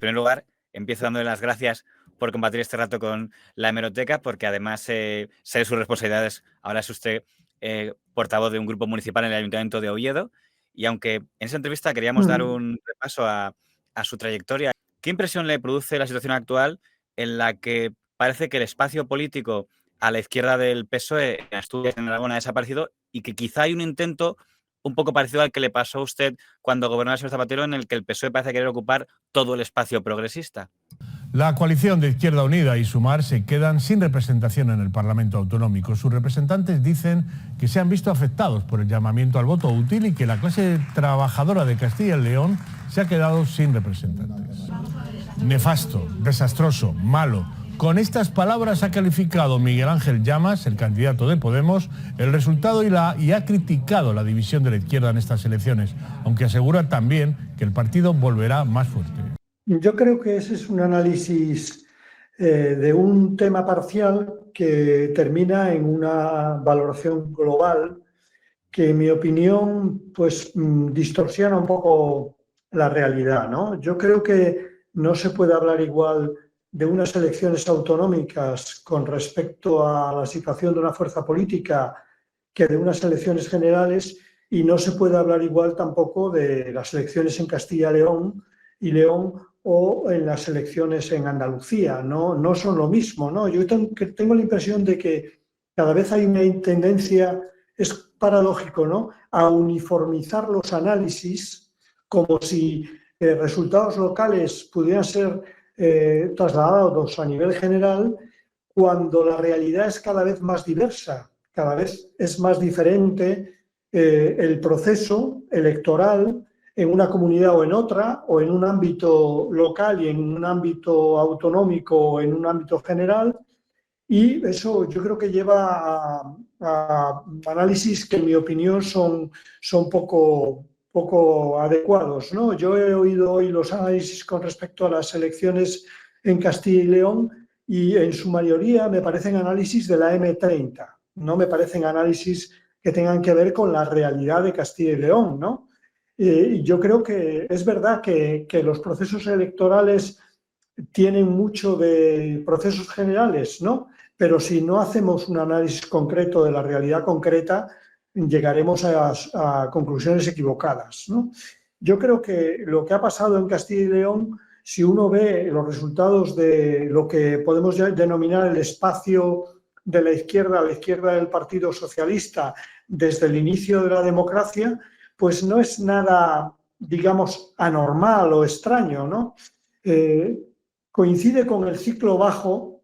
primer lugar, empiezo dándole las gracias por compartir este rato con la hemeroteca, porque además sé de sus responsabilidades. Ahora es usted portavoz de un grupo municipal en el Ayuntamiento de Oviedo, y aunque en esa entrevista queríamos dar un repaso a su trayectoria, ¿qué impresión le produce la situación actual en la que parece que el espacio político a la izquierda del PSOE en Asturias, en Aragón, ha desaparecido, y que quizá hay un intento un poco parecido al que le pasó a usted cuando gobernaba el señor Zapatero, en el que el PSOE parece querer ocupar todo el espacio progresista? La coalición de Izquierda Unida y Sumar se quedan sin representación en el Parlamento Autonómico. Sus representantes dicen que se han visto afectados por el llamamiento al voto útil y que la clase trabajadora de Castilla y León se ha quedado sin representantes. Nefasto, desastroso, malo. Con estas palabras ha calificado Miguel Ángel Llamas, el candidato de Podemos, el resultado y ha criticado la división de la izquierda en estas elecciones, aunque asegura también que el partido volverá más fuerte. Yo creo que ese es un análisis de un tema parcial que termina en una valoración global que, en mi opinión, pues distorsiona un poco la realidad, ¿no? Yo creo que no se puede hablar igual de unas elecciones autonómicas con respecto a la situación de una fuerza política que de unas elecciones generales, y no se puede hablar igual tampoco de las elecciones en Castilla y León o en las elecciones en Andalucía. No son lo mismo, ¿no? Yo tengo la impresión de que cada vez hay una tendencia, es paradójico, ¿no?, a uniformizar los análisis como si resultados locales pudieran ser trasladados a nivel general, cuando la realidad es cada vez más diversa, cada vez es más diferente el proceso electoral en una comunidad o en otra, o en un ámbito local y en un ámbito autonómico o en un ámbito general, y eso yo creo que lleva a análisis que, en mi opinión, son poco adecuados, ¿no? Yo he oído hoy los análisis con respecto a las elecciones en Castilla y León, y en su mayoría me parecen análisis de la M30, no me parecen análisis que tengan que ver con la realidad de Castilla y León, ¿no? Yo creo que es verdad que los procesos electorales tienen mucho de procesos generales, ¿no? Pero si no hacemos un análisis concreto de la realidad concreta, llegaremos a conclusiones equivocadas, ¿no? Yo creo que lo que ha pasado en Castilla y León, si uno ve los resultados de lo que podemos denominar el espacio de la izquierda, a la izquierda del Partido Socialista, desde el inicio de la democracia, pues no es nada, digamos, anormal o extraño, ¿no? Coincide con el ciclo bajo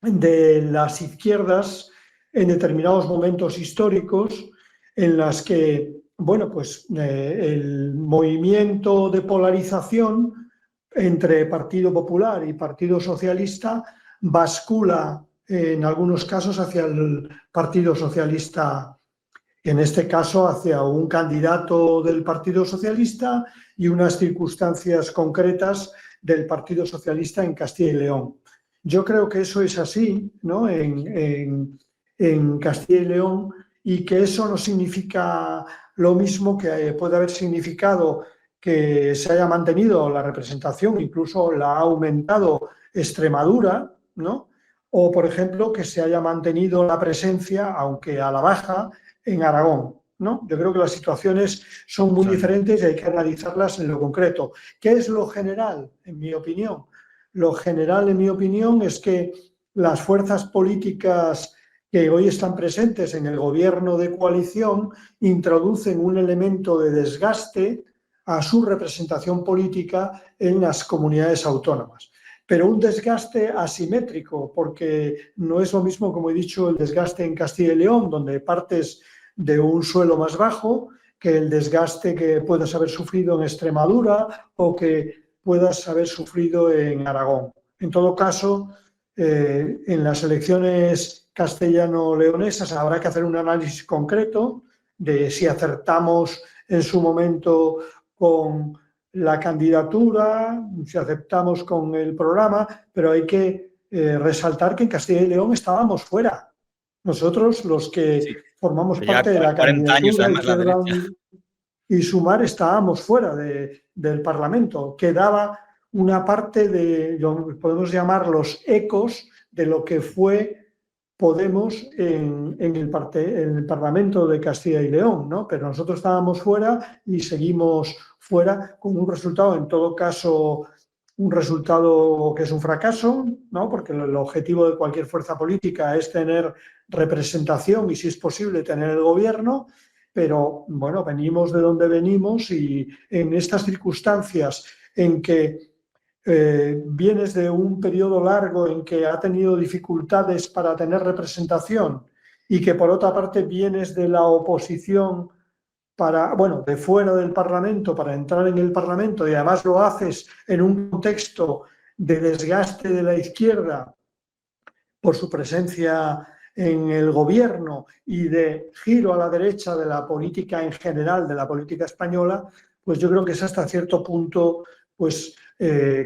de las izquierdas en determinados momentos históricos en las que, bueno, pues el movimiento de polarización entre Partido Popular y Partido Socialista bascula en algunos casos hacia el Partido Socialista, en este caso hacia un candidato del Partido Socialista y unas circunstancias concretas del Partido Socialista en Castilla y León. Yo creo que eso es así, ¿no?, en Castilla y León, y que eso no significa lo mismo que puede haber significado que se haya mantenido la representación, incluso la ha aumentado Extremadura, ¿no?, o, por ejemplo, que se haya mantenido la presencia, aunque a la baja, en Aragón, ¿no? Yo creo que las situaciones son muy diferentes y hay que analizarlas en lo concreto. ¿Qué es lo general, en mi opinión? Lo general, en mi opinión, es que las fuerzas políticas que hoy están presentes en el gobierno de coalición introducen un elemento de desgaste a su representación política en las comunidades autónomas. Pero un desgaste asimétrico, porque no es lo mismo, como he dicho, el desgaste en Castilla y León, donde partes de un suelo más bajo, que el desgaste que puedas haber sufrido en Extremadura o que puedas haber sufrido en Aragón. En todo caso, en las elecciones castellano-leonesas habrá que hacer un análisis concreto de si acertamos en su momento con la candidatura, si aceptamos con el programa, pero hay que resaltar que en Castilla y León estábamos fuera. Nosotros, los que formamos parte de la candidatura Izquierda Unida y Sumar, estábamos fuera del Parlamento. Quedaba una parte de, podemos llamar los ecos de lo que fue Podemos en el Parlamento de Castilla y León, ¿no? Pero nosotros estábamos fuera y seguimos fuera con un resultado, en todo caso, un resultado que es un fracaso, ¿no? Porque el objetivo de cualquier fuerza política es tener representación y, si es posible, tener el gobierno, pero bueno, venimos de donde venimos y en estas circunstancias en que vienes de un periodo largo en que ha tenido dificultades para tener representación y que por otra parte vienes de la oposición de fuera del Parlamento para entrar en el Parlamento, y además lo haces en un contexto de desgaste de la izquierda por su presencia en el gobierno y de giro a la derecha de la política en general, de la política española, pues yo creo que es hasta cierto punto pues,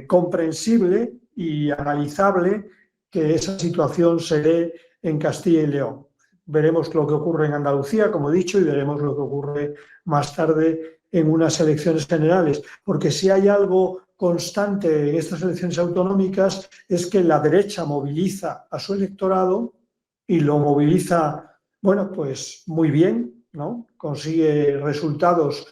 comprensible y analizable que esa situación se dé en Castilla y León. Veremos lo que ocurre en Andalucía, como he dicho, y veremos lo que ocurre más tarde en unas elecciones generales, porque si hay algo constante en estas elecciones autonómicas es que la derecha moviliza a su electorado y lo moviliza, bueno, pues muy bien, ¿no? Consigue resultados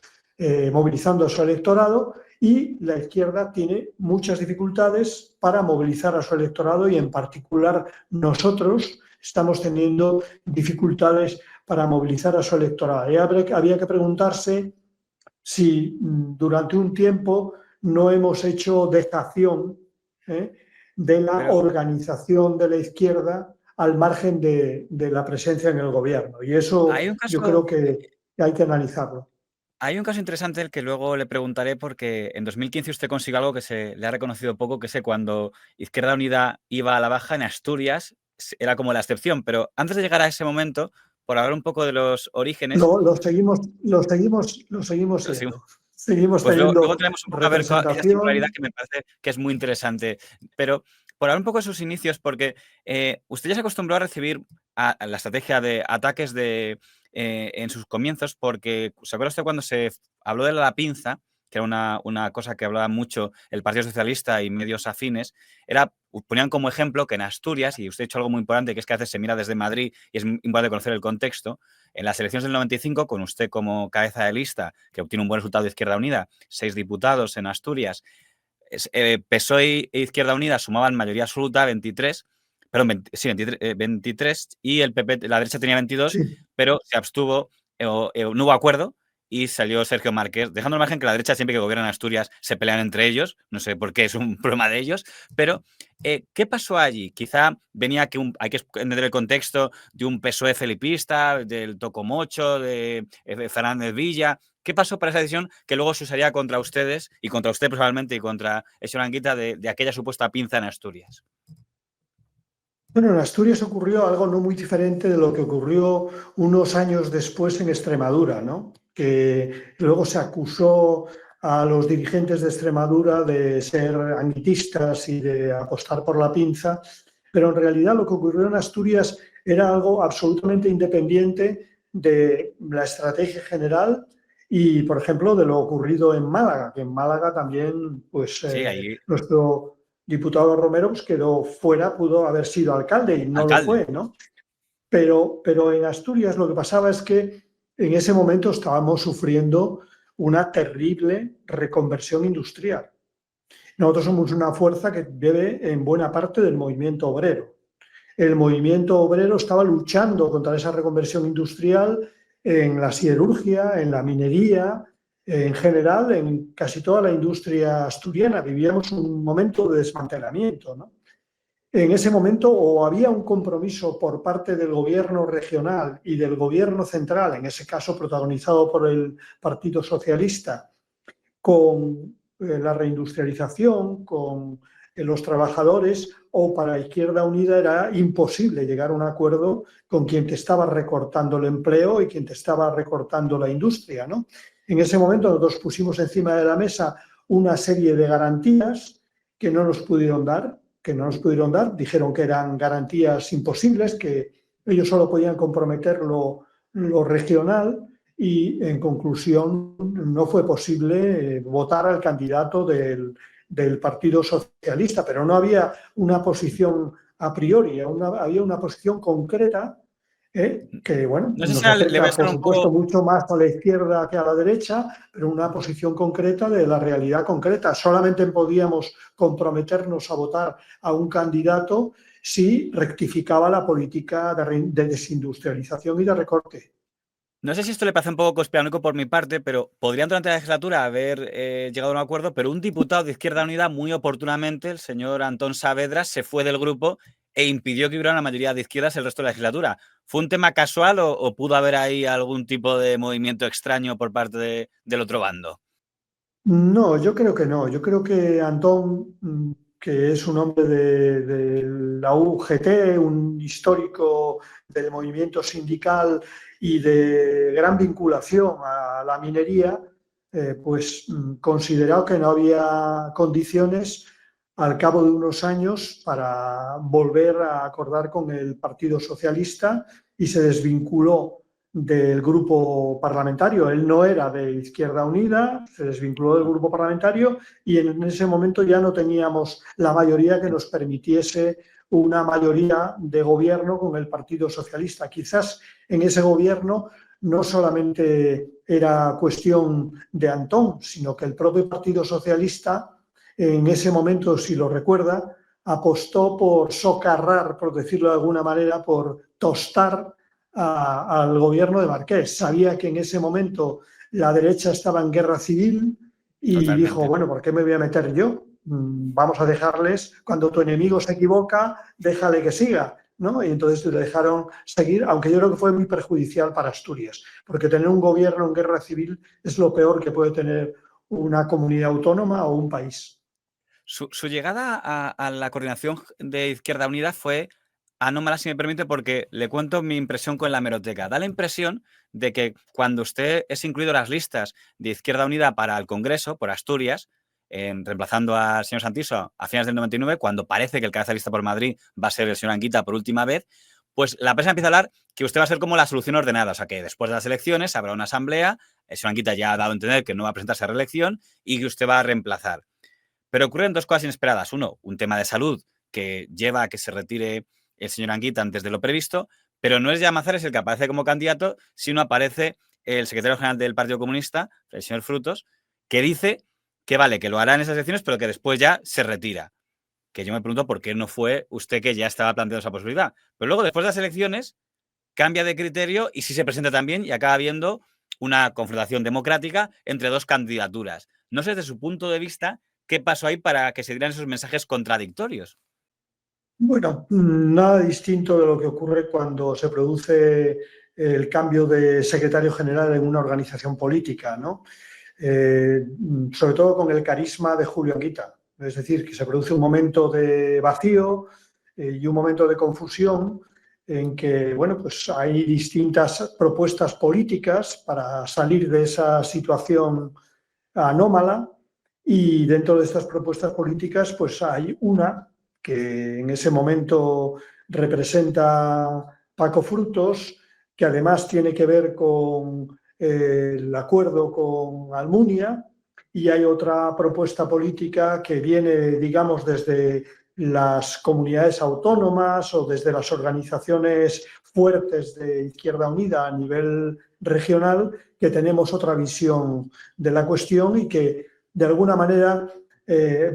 movilizando a su electorado, y la izquierda tiene muchas dificultades para movilizar a su electorado, y en particular nosotros estamos teniendo dificultades para movilizar a su electorado. Y había que preguntarse si durante un tiempo no hemos hecho dejación de la organización de la izquierda al margen de la presencia en el gobierno. Y eso yo creo que hay que analizarlo. Hay un caso interesante el que luego le preguntaré, porque en 2015 usted consiguió algo que se le ha reconocido poco, que es que cuando Izquierda Unida iba a la baja en Asturias era como la excepción. Pero antes de llegar a ese momento, por hablar un poco de los orígenes... Lo seguimos siendo. Seguimos pues teniendo luego tenemos un poco a ver esa singularidad que me parece que es muy interesante. Pero por hablar un poco de sus inicios, porque usted ya se acostumbró a recibir a la estrategia de ataques en sus comienzos, porque ¿se acuerda usted cuando se habló de la pinza, que era una cosa que hablaba mucho el Partido Socialista y medios afines? Ponían como ejemplo que en Asturias, y usted ha dicho algo muy importante, que es que a veces se mira desde Madrid y es importante conocer el contexto. En las elecciones del 95, con usted como cabeza de lista, que obtiene un buen resultado de Izquierda Unida, 6 diputados en Asturias, PSOE e Izquierda Unida sumaban mayoría absoluta, 23, perdón, 23, y el PP, la derecha tenía 22, sí. Pero se abstuvo, no hubo acuerdo, y salió Sergio Márquez, dejando al margen que la derecha, siempre que gobierna en Asturias, se pelean entre ellos. No sé por qué, es un problema de ellos. Pero, ¿qué pasó allí? Quizá venía hay que entender el contexto de un PSOE felipista, del Tocomocho, de Fernández Villa. ¿Qué pasó para esa decisión que luego se usaría contra ustedes, y contra usted probablemente, y contra esa Anguita, de aquella supuesta pinza en Asturias? Bueno, en Asturias ocurrió algo no muy diferente de lo que ocurrió unos años después en Extremadura, ¿no? Que luego se acusó a los dirigentes de Extremadura de ser anguitistas y de apostar por la pinza, pero en realidad lo que ocurrió en Asturias era algo absolutamente independiente de la estrategia general y, por ejemplo, de lo ocurrido en Málaga, que en Málaga también, pues, sí, nuestro diputado Romero pues quedó fuera, pudo haber sido alcalde y no lo fue, ¿no? Pero en Asturias lo que pasaba es que en ese momento estábamos sufriendo una terrible reconversión industrial. Nosotros somos una fuerza que bebe en buena parte del movimiento obrero. El movimiento obrero estaba luchando contra esa reconversión industrial en la siderurgia, en la minería, en general, en casi toda la industria asturiana. Vivíamos un momento de desmantelamiento, ¿no? En ese momento o había un compromiso por parte del gobierno regional y del gobierno central, en ese caso protagonizado por el Partido Socialista, con la reindustrialización, con los trabajadores, o para Izquierda Unida era imposible llegar a un acuerdo con quien te estaba recortando el empleo y quien te estaba recortando la industria, ¿no? En ese momento nosotros pusimos encima de la mesa una serie de garantías que no nos pudieron dar, dijeron que eran garantías imposibles, que ellos solo podían comprometer lo regional, y en conclusión no fue posible votar al candidato del del Partido Socialista, pero no había una posición a priori, había una posición concreta que, bueno, No sé nos si ahora le voy a acerca, hacer por un supuesto, poco. mucho más a la izquierda que a la derecha, pero una posición concreta de la realidad concreta. Solamente podíamos comprometernos a votar a un candidato si rectificaba la política de desindustrialización y de recorte. No sé si esto le parece un poco conspiranoico por mi parte, pero podrían durante la legislatura haber llegado a un acuerdo, pero un diputado de Izquierda Unida, muy oportunamente, el señor Antón Saavedra, se fue del grupo e impidió que hubiera una mayoría de izquierdas el resto de la legislatura. ¿Fue un tema casual o pudo haber ahí algún tipo de movimiento extraño por parte del otro bando? No, yo creo que no. Yo creo que Antón, que es un hombre de la UGT, un histórico del movimiento sindical y de gran vinculación a la minería, pues consideró que no había condiciones al cabo de unos años para volver a acordar con el Partido Socialista y se desvinculó del grupo parlamentario. Él no era de Izquierda Unida, se desvinculó del grupo parlamentario y en ese momento ya no teníamos la mayoría que nos permitiese una mayoría de gobierno con el Partido Socialista. Quizás en ese gobierno no solamente era cuestión de Antón, sino que el propio Partido Socialista en ese momento, si lo recuerda, apostó por socarrar, por decirlo de alguna manera, por tostar al gobierno de Marqués. Sabía que en ese momento la derecha estaba en guerra civil y dijo, Totalmente. bueno, ¿por qué me voy a meter yo? Vamos a dejarles, cuando tu enemigo se equivoca, déjale que siga, ¿no? Y entonces le dejaron seguir, aunque yo creo que fue muy perjudicial para Asturias, porque tener un gobierno en guerra civil es lo peor que puede tener una comunidad autónoma o un país. Su llegada a la coordinación de Izquierda Unida fue anómala, si me permite, porque le cuento mi impresión con la hemeroteca. Da la impresión de que cuando usted es incluido en las listas de Izquierda Unida para el Congreso, por Asturias, reemplazando al señor Santiso a finales del 99, cuando parece que el cabeza de lista por Madrid va a ser el señor Anguita por última vez, pues la prensa empieza a hablar que usted va a ser como la solución ordenada, o sea, que después de las elecciones habrá una asamblea, el señor Anguita ya ha dado a entender que no va a presentarse a reelección y que usted va a reemplazar. Pero ocurren dos cosas inesperadas. Uno, un tema de salud que lleva a que se retire el señor Anguita antes de lo previsto, pero no es Llamazares el que aparece como candidato, sino aparece el secretario general del Partido Comunista, el señor Frutos, que dice que vale, que lo hará en esas elecciones, pero que después ya se retira. Que yo me pregunto por qué no fue usted que ya estaba planteando esa posibilidad. Pero luego, después de las elecciones, cambia de criterio y sí se presenta también y acaba habiendo una confrontación democrática entre dos candidaturas. No sé desde su punto de vista qué pasó ahí para que se dieran esos mensajes contradictorios. Bueno, nada distinto de lo que ocurre cuando se produce el cambio de secretario general en una organización política, ¿no? Sobre todo con el carisma de Julio Anguita. Es decir, que se produce un momento de vacío y un momento de confusión en que, bueno, pues hay distintas propuestas políticas para salir de esa situación anómala y dentro de estas propuestas políticas pues hay una que en ese momento representa Paco Frutos, que además tiene que ver con el acuerdo con Almunia, y hay otra propuesta política que viene, digamos, desde las comunidades autónomas o desde las organizaciones fuertes de Izquierda Unida a nivel regional, que tenemos otra visión de la cuestión y que de alguna manera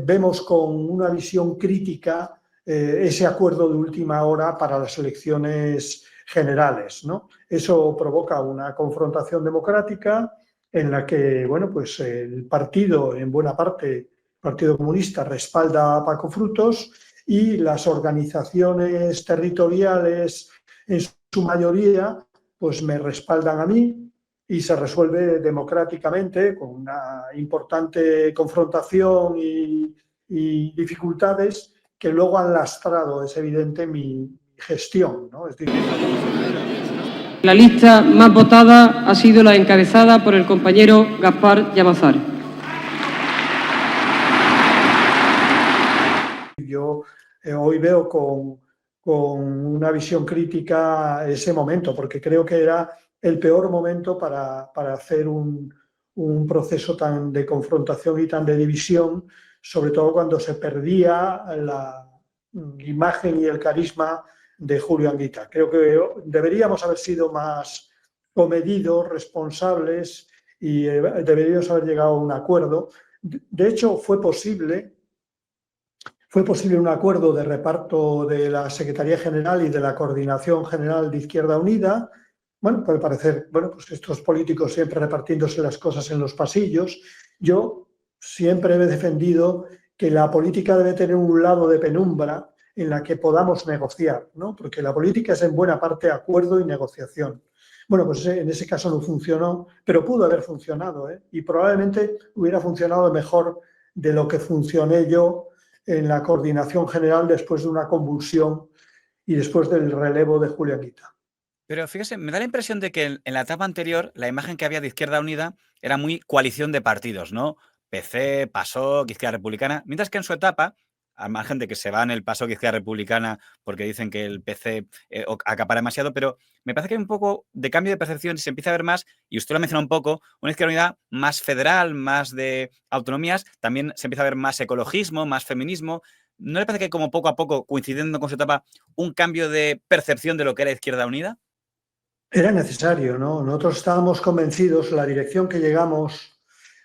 vemos con una visión crítica ese acuerdo de última hora para las elecciones generales, ¿no? Eso provoca una confrontación democrática en la que, bueno, pues el partido, en buena parte, el Partido Comunista, respalda a Paco Frutos y las organizaciones territoriales, en su mayoría, pues me respaldan a mí y se resuelve democráticamente con una importante confrontación y dificultades que luego han lastrado, es evidente, mi gestión, ¿no? Es decir, la lista más votada ha sido la encabezada por el compañero Gaspar Llamazares. Yo hoy veo con una visión crítica ese momento, porque creo que era el peor momento para hacer un proceso tan de confrontación y tan de división sobre todo cuando se perdía la imagen y el carisma de Julio Anguita. Creo que deberíamos haber sido más comedidos, responsables y deberíamos haber llegado a un acuerdo. De hecho, fue posible un acuerdo de reparto de la Secretaría General y de la Coordinación General de Izquierda Unida. Bueno, puede parecer, bueno, pues estos políticos siempre repartiéndose las cosas en los pasillos. Yo siempre he defendido que la política debe tener un lado de penumbra en la que podamos negociar, ¿no? Porque la política es en buena parte acuerdo y negociación. Bueno, pues en ese caso no funcionó, pero pudo haber funcionado, ¿eh? Y probablemente hubiera funcionado mejor de lo que funcioné yo en la Coordinación General después de una convulsión y después del relevo de Julio Anguita. Pero fíjese, me da la impresión de que en la etapa anterior la imagen que había de Izquierda Unida era muy coalición de partidos, ¿no? PC, PASOK, Izquierda Republicana, mientras que en su etapa, al margen de que se va en el PASOK Izquierda Republicana porque dicen que el PC acapara demasiado, pero me parece que hay un poco de cambio de percepción y se empieza a ver más, y usted lo menciona un poco, una Izquierda Unida más federal, más de autonomías, también se empieza a ver más ecologismo, más feminismo. ¿No le parece que como poco a poco, coincidiendo con su etapa, un cambio de percepción de lo que era Izquierda Unida? Era necesario, ¿no? Nosotros estábamos convencidos, la dirección que llegamos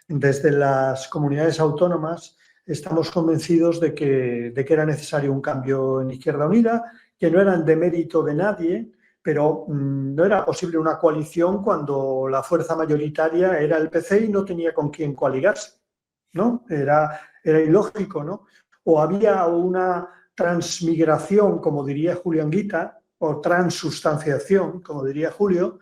desde las comunidades autónomas, estamos convencidos de que era necesario un cambio en Izquierda Unida, que no eran de mérito de nadie, pero no era posible una coalición cuando la fuerza mayoritaria era el PC y no tenía con quién coaligarse, ¿no? Era ilógico, ¿no? O había una transmigración, como diría Julio Anguita, o transustanciación, como diría Julio,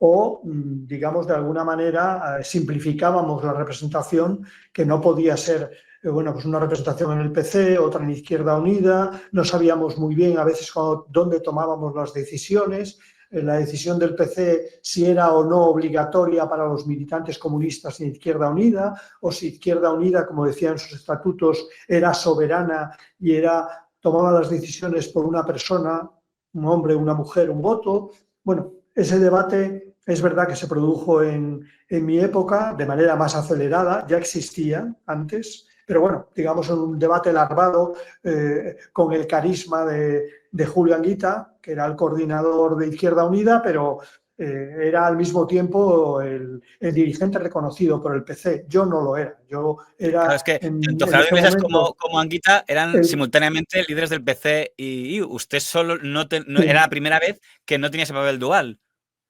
o, digamos, de alguna manera simplificábamos la representación, que no podía ser, bueno, pues una representación en el PC, otra en Izquierda Unida, no sabíamos muy bien a veces dónde tomábamos las decisiones, la decisión del PC si era o no obligatoria para los militantes comunistas en Izquierda Unida, o si Izquierda Unida, como decían sus estatutos, era soberana y tomaba las decisiones por una persona, un hombre, una mujer, un voto. Bueno, ese debate es verdad que se produjo en mi época de manera más acelerada, ya existía antes, pero bueno, digamos en un debate larvado con el carisma de Julio Anguita, que era el coordinador de Izquierda Unida, pero era al mismo tiempo el dirigente reconocido por el PC. Yo no lo era. Yo era. Claro, es que tanto Gerardo Iglesias como Anguita eran simultáneamente líderes del PC y usted solo no era la primera vez que no tenía ese papel dual.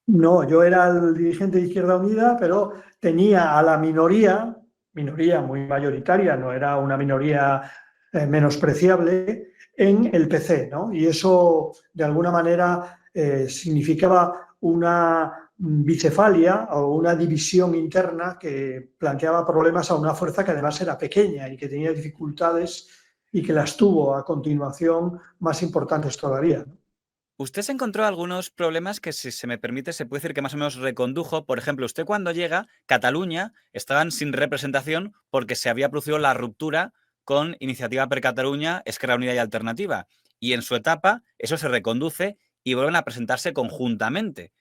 No, yo era el dirigente de Izquierda Unida, pero tenía a la minoría muy mayoritaria, no era una minoría menospreciable, en el PC, ¿no? Y eso, de alguna manera, significaba una bicefalia o una división interna que planteaba problemas a una fuerza que además era pequeña y que tenía dificultades y que las tuvo a continuación más importantes todavía, ¿no? Usted se encontró algunos problemas que, si se me permite, se puede decir que más o menos recondujo. Por ejemplo, usted cuando llega, Cataluña estaban sin representación porque se había producido la ruptura con Iniciativa per Catalunya, Esquerra Unida y Alternativa. Y en su etapa eso se reconduce y vuelven a presentarse conjuntamente.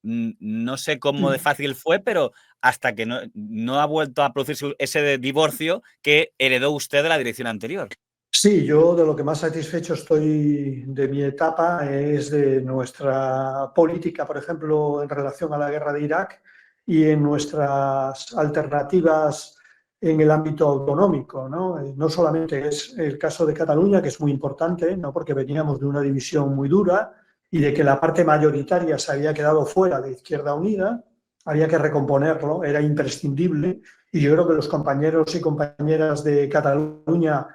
No sé cómo de fácil fue, pero hasta que no ha vuelto a producirse ese divorcio que heredó usted de la dirección anterior. Sí, yo de lo que más satisfecho estoy de mi etapa es de nuestra política, por ejemplo, en relación a la guerra de Irak y en nuestras alternativas en el ámbito autonómico, ¿no? No solamente es el caso de Cataluña, que es muy importante, ¿no? Porque veníamos de una división muy dura y de que la parte mayoritaria se había quedado fuera de Izquierda Unida, había que recomponerlo, era imprescindible, y yo creo que los compañeros y compañeras de Cataluña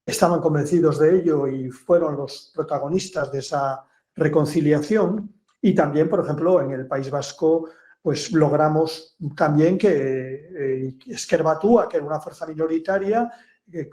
estaban convencidos de ello y fueron los protagonistas de esa reconciliación. Y también, por ejemplo, en el País Vasco, pues logramos también que Ezker Batua, que era una fuerza minoritaria,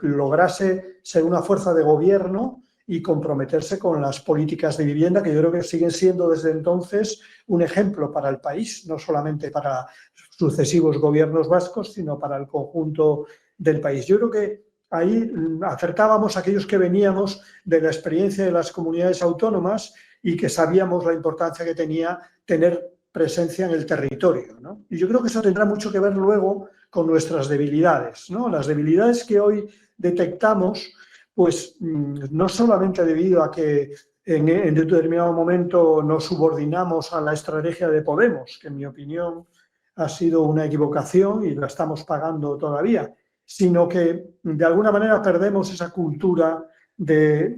lograse ser una fuerza de gobierno y comprometerse con las políticas de vivienda, que yo creo que siguen siendo desde entonces un ejemplo para el país, no solamente para sucesivos gobiernos vascos, sino para el conjunto del país. Yo creo que ahí acertábamos a aquellos que veníamos de la experiencia de las comunidades autónomas y que sabíamos la importancia que tenía tener presencia en el territorio, ¿no? Y yo creo que eso tendrá mucho que ver luego con nuestras debilidades, ¿no? Las debilidades que hoy detectamos, pues no solamente debido a que en determinado momento nos subordinamos a la estrategia de Podemos, que en mi opinión ha sido una equivocación y la estamos pagando todavía, sino que de alguna manera perdemos esa cultura de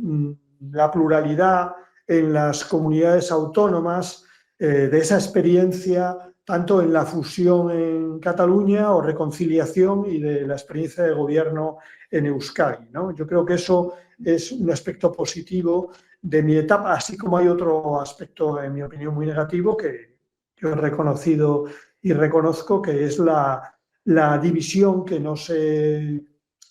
la pluralidad en las comunidades autónomas, de esa experiencia tanto en la fusión en Cataluña o reconciliación y de la experiencia de gobierno en Euskadi, ¿no? Yo creo que eso es un aspecto positivo de mi etapa, así como hay otro aspecto, en mi opinión, muy negativo que yo he reconocido y reconozco, que es la división que no se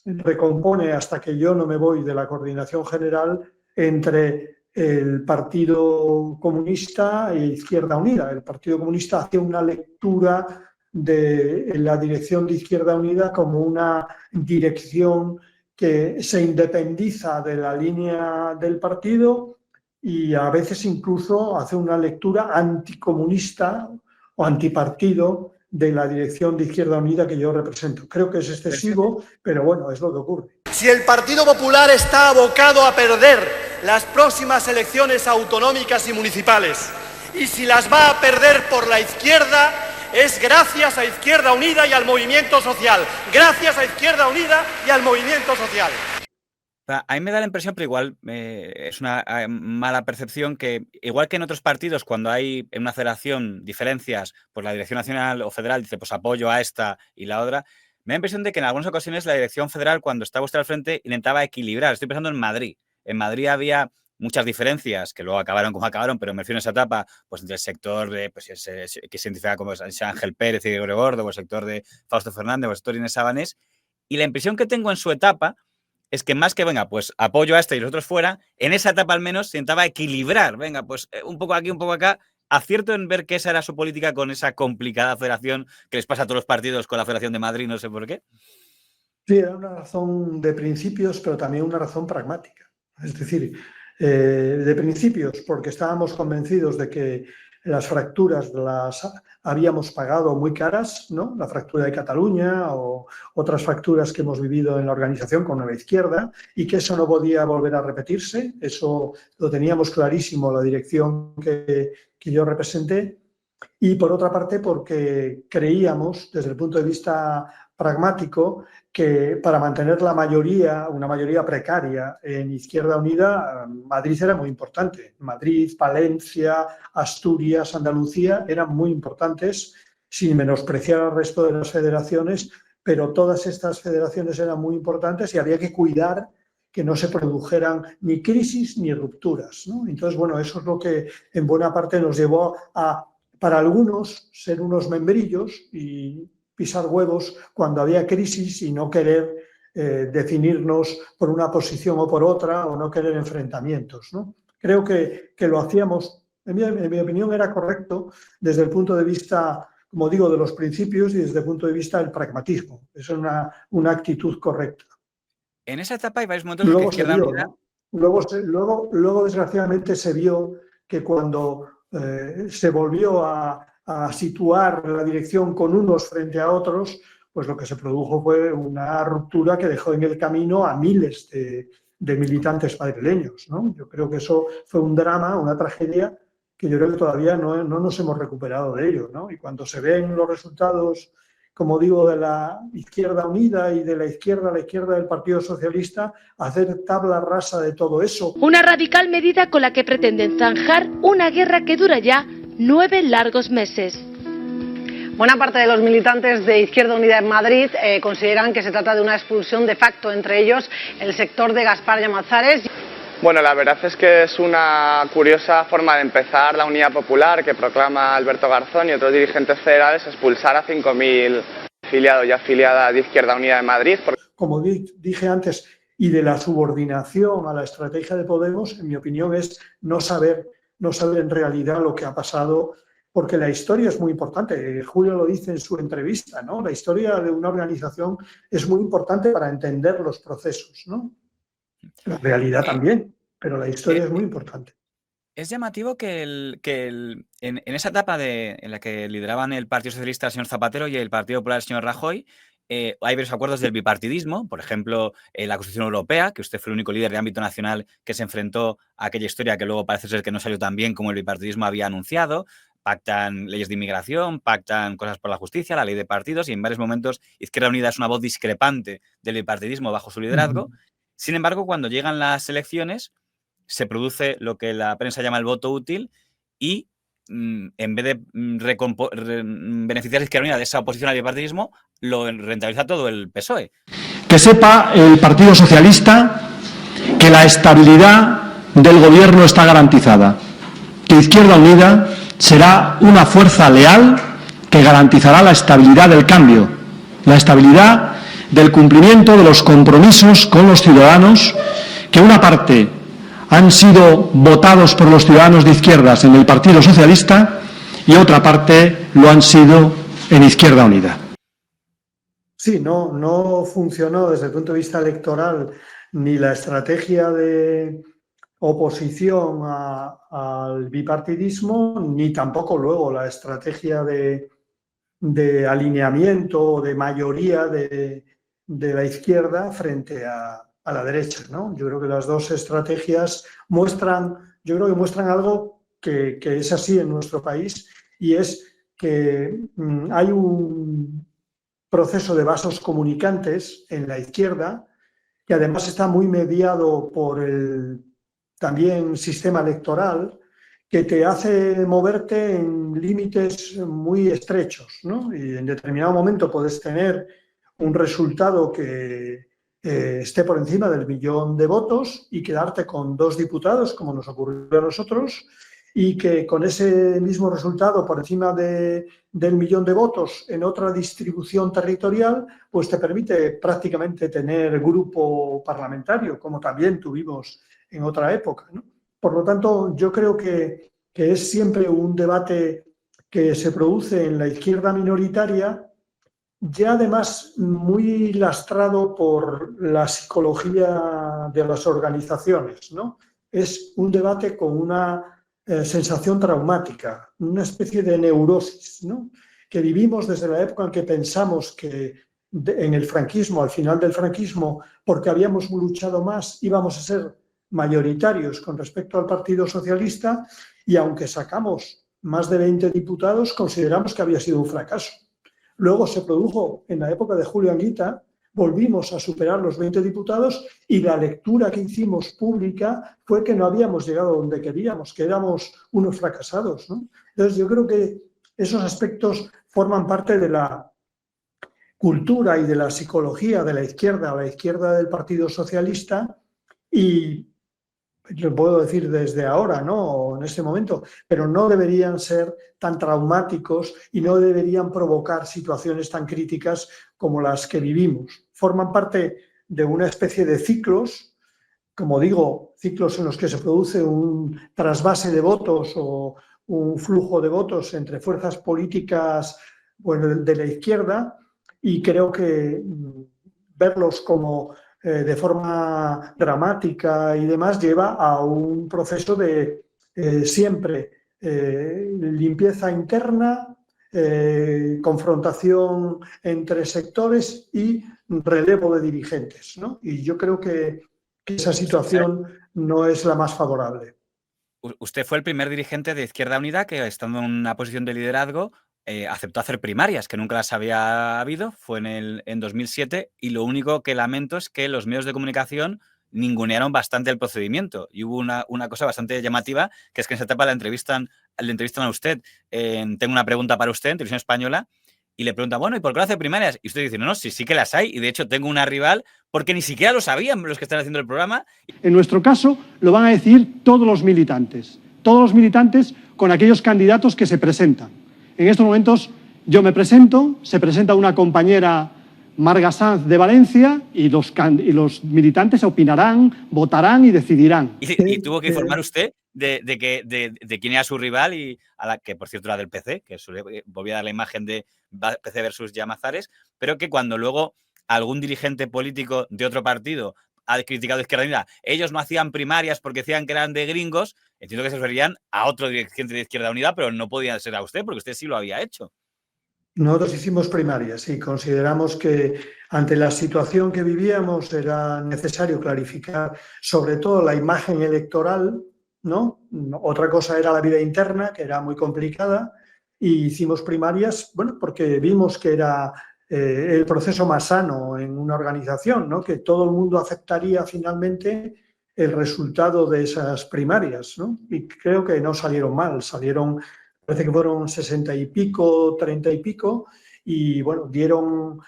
recompone hasta que yo no me voy de la coordinación general entre el Partido Comunista e Izquierda Unida. El Partido Comunista hacía una lectura de la dirección de Izquierda Unida como una dirección que se independiza de la línea del partido y a veces incluso hace una lectura anticomunista o antipartido de la dirección de Izquierda Unida que yo represento. Creo que es excesivo, pero bueno, es lo que ocurre. Si el Partido Popular está abocado a perder las próximas elecciones autonómicas y municipales, y si las va a perder por la izquierda, es gracias a Izquierda Unida y al movimiento social. Gracias a Izquierda Unida y al movimiento social. A mí me da la impresión, pero igual es una mala percepción, que igual que en otros partidos, cuando hay en una federación diferencias, pues la dirección nacional o federal dice, pues apoyo a esta y la otra, me da la impresión de que en algunas ocasiones la dirección federal, cuando estaba usted al frente, intentaba equilibrar. Estoy pensando en Madrid. En Madrid había muchas diferencias, que luego acabaron como acabaron, pero me refiero a esa etapa, pues entre el sector de, pues, que se identifica como Ángel Pérez y Gregorio Gordo, o el sector de Fausto Fernández, o el sector de Inés Sabanés, y la impresión que tengo en su etapa es que más que, venga, pues apoyo a este y los otros fuera, en esa etapa al menos se intentaba equilibrar, venga, pues un poco aquí, un poco acá. Acierto en ver que esa era su política con esa complicada federación que les pasa a todos los partidos con la Federación de Madrid, no sé por qué. Sí, era una razón de principios, pero también una razón pragmática. Es decir, de principios, porque estábamos convencidos de que las fracturas las habíamos pagado muy caras, ¿no? La fractura de Cataluña o otras fracturas que hemos vivido en la organización con Nueva Izquierda, y que eso no podía volver a repetirse. Eso lo teníamos clarísimo la dirección que yo representé. Y por otra parte, porque creíamos, desde el punto de vista pragmático, que para mantener la mayoría, una mayoría precaria en Izquierda Unida, Madrid era muy importante. Madrid, Valencia, Asturias, Andalucía eran muy importantes, sin menospreciar al resto de las federaciones, pero todas estas federaciones eran muy importantes y había que cuidar que no se produjeran ni crisis ni rupturas, ¿no? Entonces, bueno, eso es lo que en buena parte nos llevó a, para algunos, ser unos membrillos y pisar huevos cuando había crisis y no querer definirnos por una posición o por otra, o no querer enfrentamientos, ¿no? Creo que lo hacíamos, en mi opinión era correcto desde el punto de vista, como digo, de los principios y desde el punto de vista del pragmatismo. Eso es una actitud correcta. En esa etapa hay varios momentos Luego que Izquierda se vio, Unida... ¿no? Luego, desgraciadamente, se vio que cuando se volvió a situar la dirección con unos frente a otros, pues lo que se produjo fue una ruptura que dejó en el camino a miles de militantes madrileños, ¿no? Yo creo que eso fue un drama, una tragedia, que yo creo que todavía no nos hemos recuperado de ello, ¿no? Y cuando se ven los resultados, como digo, de la Izquierda Unida y de la izquierda del Partido Socialista, hacer tabla rasa de todo eso. Una radical medida con la que pretenden zanjar una guerra que dura ya 9 largos meses. Buena parte de los militantes de Izquierda Unida en Madrid consideran que se trata de una expulsión de facto, entre ellos el sector de Gaspar Llamazares. Bueno, la verdad es que es una curiosa forma de empezar la Unidad Popular que proclama Alberto Garzón y otros dirigentes federales expulsar a 5.000 afiliados y afiliadas de Izquierda Unida de Madrid. Como dije antes, y de la subordinación a la estrategia de Podemos, en mi opinión, es no saber en realidad lo que ha pasado, porque la historia es muy importante. Julio lo dice en su entrevista, ¿no? La historia de una organización es muy importante para entender los procesos, ¿no? La realidad también, pero la historia es muy importante. Es llamativo que en esa etapa en la que lideraban el Partido Socialista el señor Zapatero y el Partido Popular el señor Rajoy, hay varios acuerdos del bipartidismo, por ejemplo, la Constitución Europea, que usted fue el único líder de ámbito nacional que se enfrentó a aquella historia que luego parece ser que no salió tan bien como el bipartidismo había anunciado. Pactan leyes de inmigración, pactan cosas por la justicia, la ley de partidos, y en varios momentos Izquierda Unida es una voz discrepante del bipartidismo bajo su liderazgo. Sin embargo, cuando llegan las elecciones, se produce lo que la prensa llama el voto útil y en vez de beneficiar a Izquierda Unida de esa oposición al bipartidismo, lo rentabiliza todo el PSOE. Que sepa el Partido Socialista que la estabilidad del gobierno está garantizada, que Izquierda Unida será una fuerza leal que garantizará la estabilidad del cambio, la estabilidad del cumplimiento de los compromisos con los ciudadanos, que una parte han sido votados por los ciudadanos de izquierdas en el Partido Socialista y otra parte lo han sido en Izquierda Unida. Sí, no funcionó desde el punto de vista electoral ni la estrategia de oposición al bipartidismo, ni tampoco luego la estrategia de alineamiento, de mayoría de la izquierda frente a la derecha, ¿no? Yo creo que las dos estrategias muestran algo que es así en nuestro país, y es que hay un proceso de vasos comunicantes en la izquierda que además está muy mediado por el también sistema electoral, que te hace moverte en límites muy estrechos, ¿no? Y en determinado momento puedes tener un resultado que esté por encima del 1 millón de votos y quedarte con 2 diputados, como nos ocurrió a nosotros, y que con ese mismo resultado por encima del 1 millón de votos en otra distribución territorial, pues te permite prácticamente tener grupo parlamentario, como también tuvimos en otra época, ¿no? Por lo tanto, yo creo que es siempre un debate que se produce en la izquierda minoritaria, ya además muy lastrado por la psicología de las organizaciones, ¿no? Es un debate con una sensación traumática, una especie de neurosis, ¿no? Que vivimos desde la época en que pensamos que en el franquismo, al final del franquismo, porque habíamos luchado más, íbamos a ser mayoritarios con respecto al Partido Socialista, y aunque sacamos más de 20 diputados, consideramos que había sido un fracaso. Luego se produjo en la época de Julio Anguita, volvimos a superar los 20 diputados y la lectura que hicimos pública fue que no habíamos llegado donde queríamos, que éramos unos fracasados, ¿no? Entonces yo creo que esos aspectos forman parte de la cultura y de la psicología de la izquierda del Partido Socialista, y lo puedo decir desde ahora, ¿no? En este momento, pero no deberían ser tan traumáticos y no deberían provocar situaciones tan críticas como las que vivimos. Forman parte de una especie de ciclos, como digo, ciclos en los que se produce un trasvase de votos o un flujo de votos entre fuerzas políticas, bueno, de la izquierda, y creo que verlos como de forma dramática y demás lleva a un proceso de siempre limpieza interna, confrontación entre sectores y relevo de dirigentes, ¿no? Y yo creo que esa situación no es la más favorable. Usted fue el primer dirigente de Izquierda Unida que, estando en una posición de liderazgo, aceptó hacer primarias, que nunca las había habido, fue en 2007, y lo único que lamento es que los medios de comunicación ningunearon bastante el procedimiento. Y hubo una cosa bastante llamativa, que es que en esa etapa le entrevistan a usted, tengo una pregunta para usted, en Televisión Española, y le preguntan, bueno, ¿y por qué no hace primarias? Y usted dice, no, sí que las hay, y de hecho tengo una rival, porque ni siquiera lo sabían los que están haciendo el programa. En nuestro caso lo van a decir todos los militantes con aquellos candidatos que se presentan. En estos momentos yo me presento, se presenta una compañera, Marga Sanz, de Valencia, y los militantes opinarán, votarán y decidirán. Y tuvo que informar usted de quién era su rival, y a la que, por cierto, era del PC, que volvía a dar la imagen de PC versus Llamazares, pero que cuando luego algún dirigente político de otro partido ha criticado a Izquierda Unida, ellos no hacían primarias porque decían que eran de gringos, entiendo que se referían a otro dirigente de Izquierda Unida, pero no podía ser a usted, porque usted sí lo había hecho. Nosotros hicimos primarias y consideramos que ante la situación que vivíamos era necesario clarificar sobre todo la imagen electoral, ¿no? Otra cosa era la vida interna, que era muy complicada, y hicimos primarias, bueno, porque vimos que era el proceso más sano en una organización, ¿no? Que todo el mundo aceptaría finalmente el resultado de esas primarias, ¿no? Y creo que no salieron mal, salieron, parece que fueron 60 y pico, 30 y pico, y bueno, dieron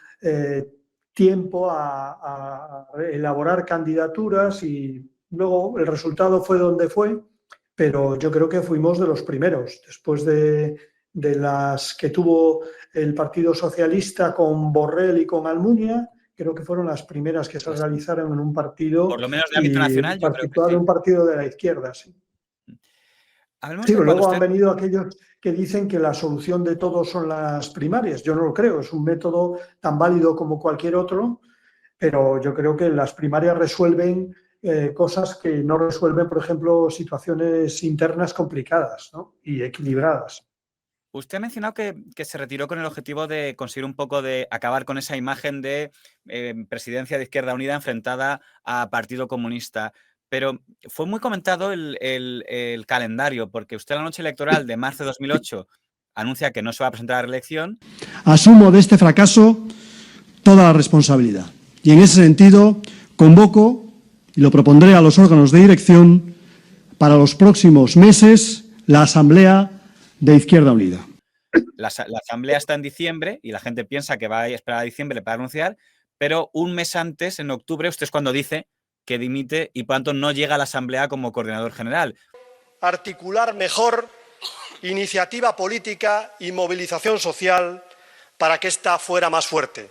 tiempo a elaborar candidaturas y luego el resultado fue donde fue, pero yo creo que fuimos de los primeros, después de las que tuvo el Partido Socialista con Borrell y con Almunia, creo que fueron las primeras que se realizaron en un partido, por lo menos de ámbito nacional, yo creo que sí. un partido de la izquierda, sí. Sí, pero luego han venido aquellos que dicen que la solución de todo son las primarias. Yo no lo creo, es un método tan válido como cualquier otro, pero yo creo que las primarias resuelven cosas que no resuelven, por ejemplo, situaciones internas complicadas, ¿no? Y equilibradas. Usted ha mencionado que se retiró con el objetivo de conseguir un poco de acabar con esa imagen de presidencia de Izquierda Unida enfrentada a Partido Comunista. Pero fue muy comentado el calendario, porque usted en la noche electoral de marzo de 2008 anuncia que no se va a presentar a la reelección. Asumo de este fracaso toda la responsabilidad. Y en ese sentido convoco y lo propondré a los órganos de dirección para los próximos meses la Asamblea de Izquierda Unida. La Asamblea está en diciembre y la gente piensa que va a esperar a diciembre para anunciar, pero un mes antes, en octubre, usted es cuando dice que dimite y por tanto no llega a la Asamblea como coordinador general. Articular mejor iniciativa política y movilización social para que ésta fuera más fuerte.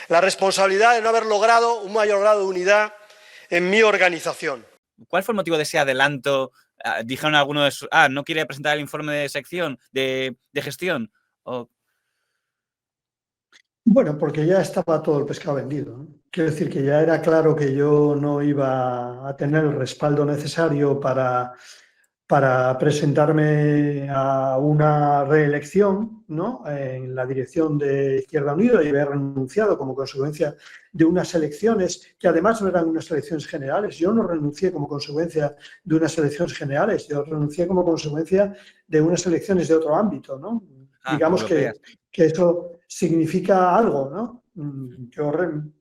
La responsabilidad de no haber logrado un mayor grado de unidad en mi organización. ¿Cuál fue el motivo de ese adelanto? Dijeron algunos de sus... ¿no quiere presentar el informe de sección, de gestión? Bueno, porque ya estaba todo el pescado vendido, ¿no? Quiero decir que ya era claro que yo no iba a tener el respaldo necesario para presentarme a una reelección, ¿no? En la dirección de Izquierda Unida, y haber renunciado como consecuencia de unas elecciones que además no eran unas elecciones generales. Yo no renuncié como consecuencia de unas elecciones generales, yo renuncié como consecuencia de unas elecciones de otro ámbito, ¿no? Digamos que eso significa algo, ¿no? Yo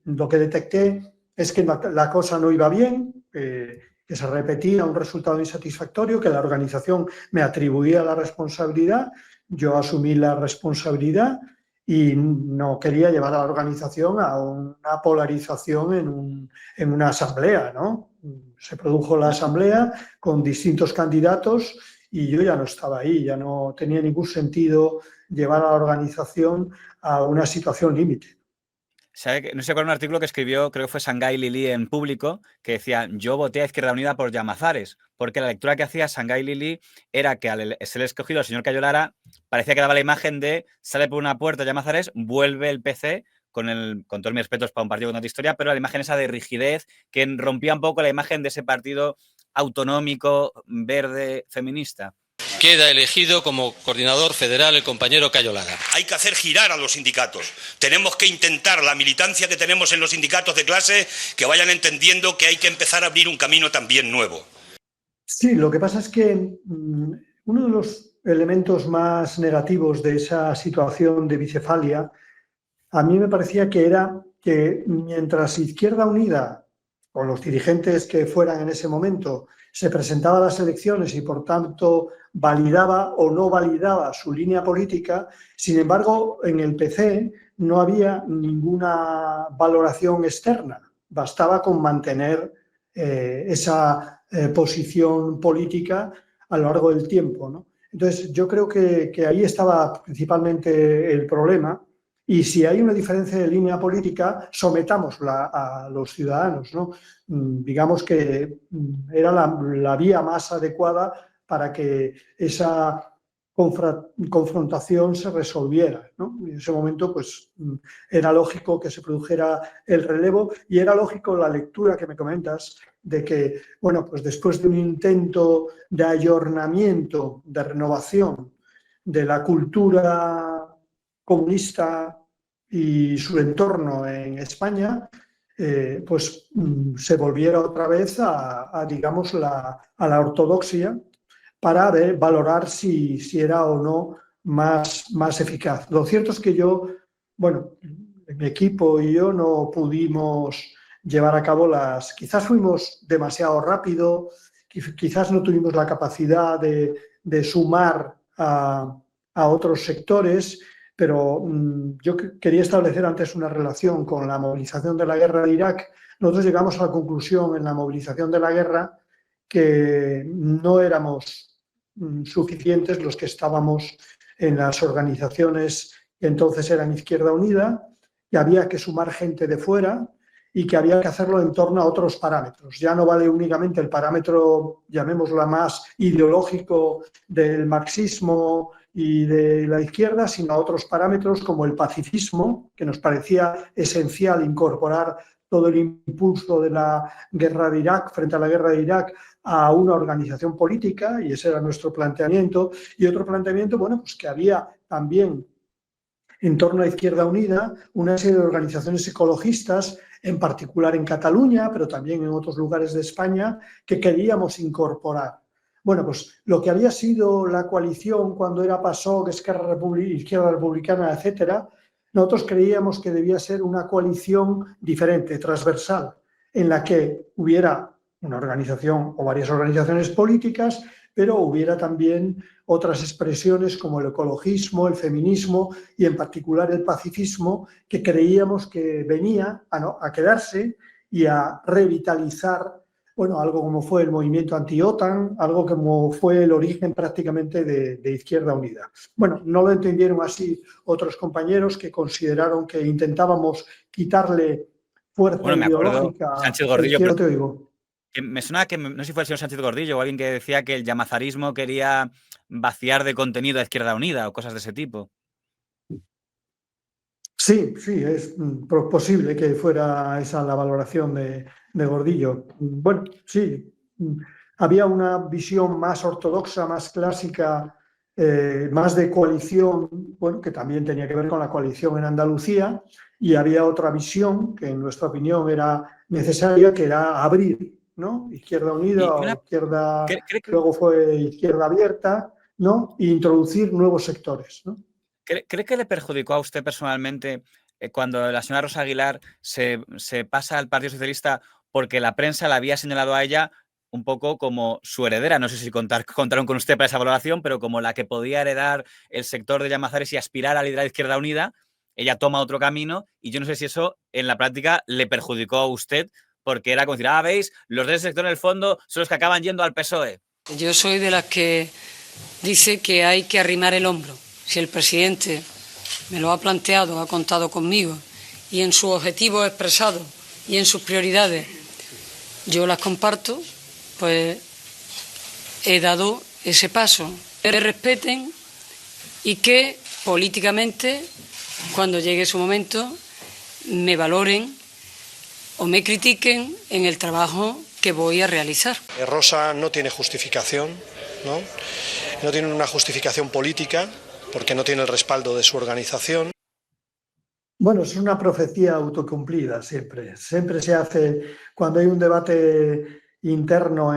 lo que detecté es que la cosa no iba bien, que se repetía un resultado insatisfactorio, que la organización me atribuía la responsabilidad, yo asumí la responsabilidad y no quería llevar a la organización a una polarización en una asamblea, ¿no? Se produjo la asamblea con distintos candidatos y yo ya no estaba ahí, ya no tenía ningún sentido llevar a la organización a una situación límite. ¿Sabe que, no sé cuál, un artículo que escribió, creo que fue Shanghai Lili en Público, que decía: yo voté a Izquierda Unida por Llamazares, porque la lectura que hacía Shanghai Lili era que al ser escogido el señor Cayo Lara, parecía que daba la imagen de sale por una puerta Llamazares, vuelve el PC, con todos mis respetos para un partido con tanta historia, pero la imagen esa de rigidez, que rompía un poco la imagen de ese partido autonómico, verde, feminista. Queda elegido como coordinador federal el compañero Cayo Lara. Hay que hacer girar a los sindicatos. Tenemos que intentar, la militancia que tenemos en los sindicatos de clase, que vayan entendiendo que hay que empezar a abrir un camino también nuevo. Sí, lo que pasa es que uno de los elementos más negativos de esa situación de bicefalia, a mí me parecía que era que mientras Izquierda Unida, con los dirigentes que fueran en ese momento, se presentaba a las elecciones y, por tanto, validaba o no validaba su línea política, sin embargo, en el PC no había ninguna valoración externa. Bastaba con mantener esa posición política a lo largo del tiempo, ¿no? Entonces, yo creo que ahí estaba principalmente el problema. Y si hay una diferencia de línea política, sometámosla a los ciudadanos, ¿no? Digamos que era la vía más adecuada para que esa confrontación se resolviera, ¿no? En ese momento, pues, era lógico que se produjera el relevo y era lógico la lectura que me comentas de que, bueno, pues después de un intento de ayornamiento, de renovación de la cultura comunista y su entorno en España, pues se volviera otra vez digamos, a la ortodoxia para valorar si era o no más eficaz. Lo cierto es que mi equipo y yo no pudimos llevar a cabo quizás fuimos demasiado rápido, quizás no tuvimos la capacidad de sumar a otros sectores, pero yo quería establecer antes una relación con la movilización de la guerra de Irak. Nosotros llegamos a la conclusión en la movilización de la guerra que no éramos suficientes los que estábamos en las organizaciones que entonces eran Izquierda Unida, que había que sumar gente de fuera y que había que hacerlo en torno a otros parámetros. Ya no vale únicamente el parámetro, llamémoslo más ideológico, del marxismo y de la izquierda, sino a otros parámetros como el pacifismo, que nos parecía esencial incorporar todo el impulso de la guerra de Irak, frente a la guerra de Irak, a una organización política, y ese era nuestro planteamiento. Y otro planteamiento, pues que había también en torno a Izquierda Unida una serie de organizaciones ecologistas, en particular en Cataluña, pero también en otros lugares de España, que queríamos incorporar. Pues lo que había sido la coalición cuando era PASOK, Izquierda Republicana, etcétera, nosotros creíamos que debía ser una coalición diferente, transversal, en la que hubiera una organización o varias organizaciones políticas, pero hubiera también otras expresiones como el ecologismo, el feminismo y en particular el pacifismo, que creíamos que venía a quedarse y a revitalizar algo como fue el movimiento anti-OTAN, algo como fue el origen prácticamente de Izquierda Unida. No lo entendieron así otros compañeros que consideraron que intentábamos quitarle fuerza ideológica. Sánchez Gordillo, me suena que, no sé si fue el señor Sánchez Gordillo o alguien que decía que el llamazarismo quería vaciar de contenido a Izquierda Unida o cosas de ese tipo. Sí, es posible que fuera esa la valoración de Gordillo. Sí, había una visión más ortodoxa, más clásica, más de coalición, que también tenía que ver con la coalición en Andalucía, y había otra visión que en nuestra opinión era necesaria, que era abrir, ¿no? Izquierda Unida luego fue Izquierda Abierta, ¿no? E introducir nuevos sectores, ¿no? ¿Cree que le perjudicó a usted personalmente cuando la señora Rosa Aguilar se pasa al Partido Socialista porque la prensa la había señalado a ella un poco como su heredera? No sé si contaron con usted para esa valoración, pero como la que podía heredar el sector de Llamazares y aspirar a liderar Izquierda Unida, ella toma otro camino y yo no sé si eso en la práctica le perjudicó a usted, porque era como decir, veis, los de ese sector en el fondo son los que acaban yendo al PSOE. Yo soy de las que dice que hay que arrimar el hombro. Si el presidente me lo ha planteado, ha contado conmigo, y en sus objetivos expresados y en sus prioridades yo las comparto, pues he dado ese paso. Que me respeten y que políticamente, cuando llegue su momento, me valoren o me critiquen en el trabajo que voy a realizar. Rosa no tiene justificación, no tiene una justificación política, porque no tiene el respaldo de su organización. Es una profecía autocumplida siempre. Siempre se hace cuando hay un debate interno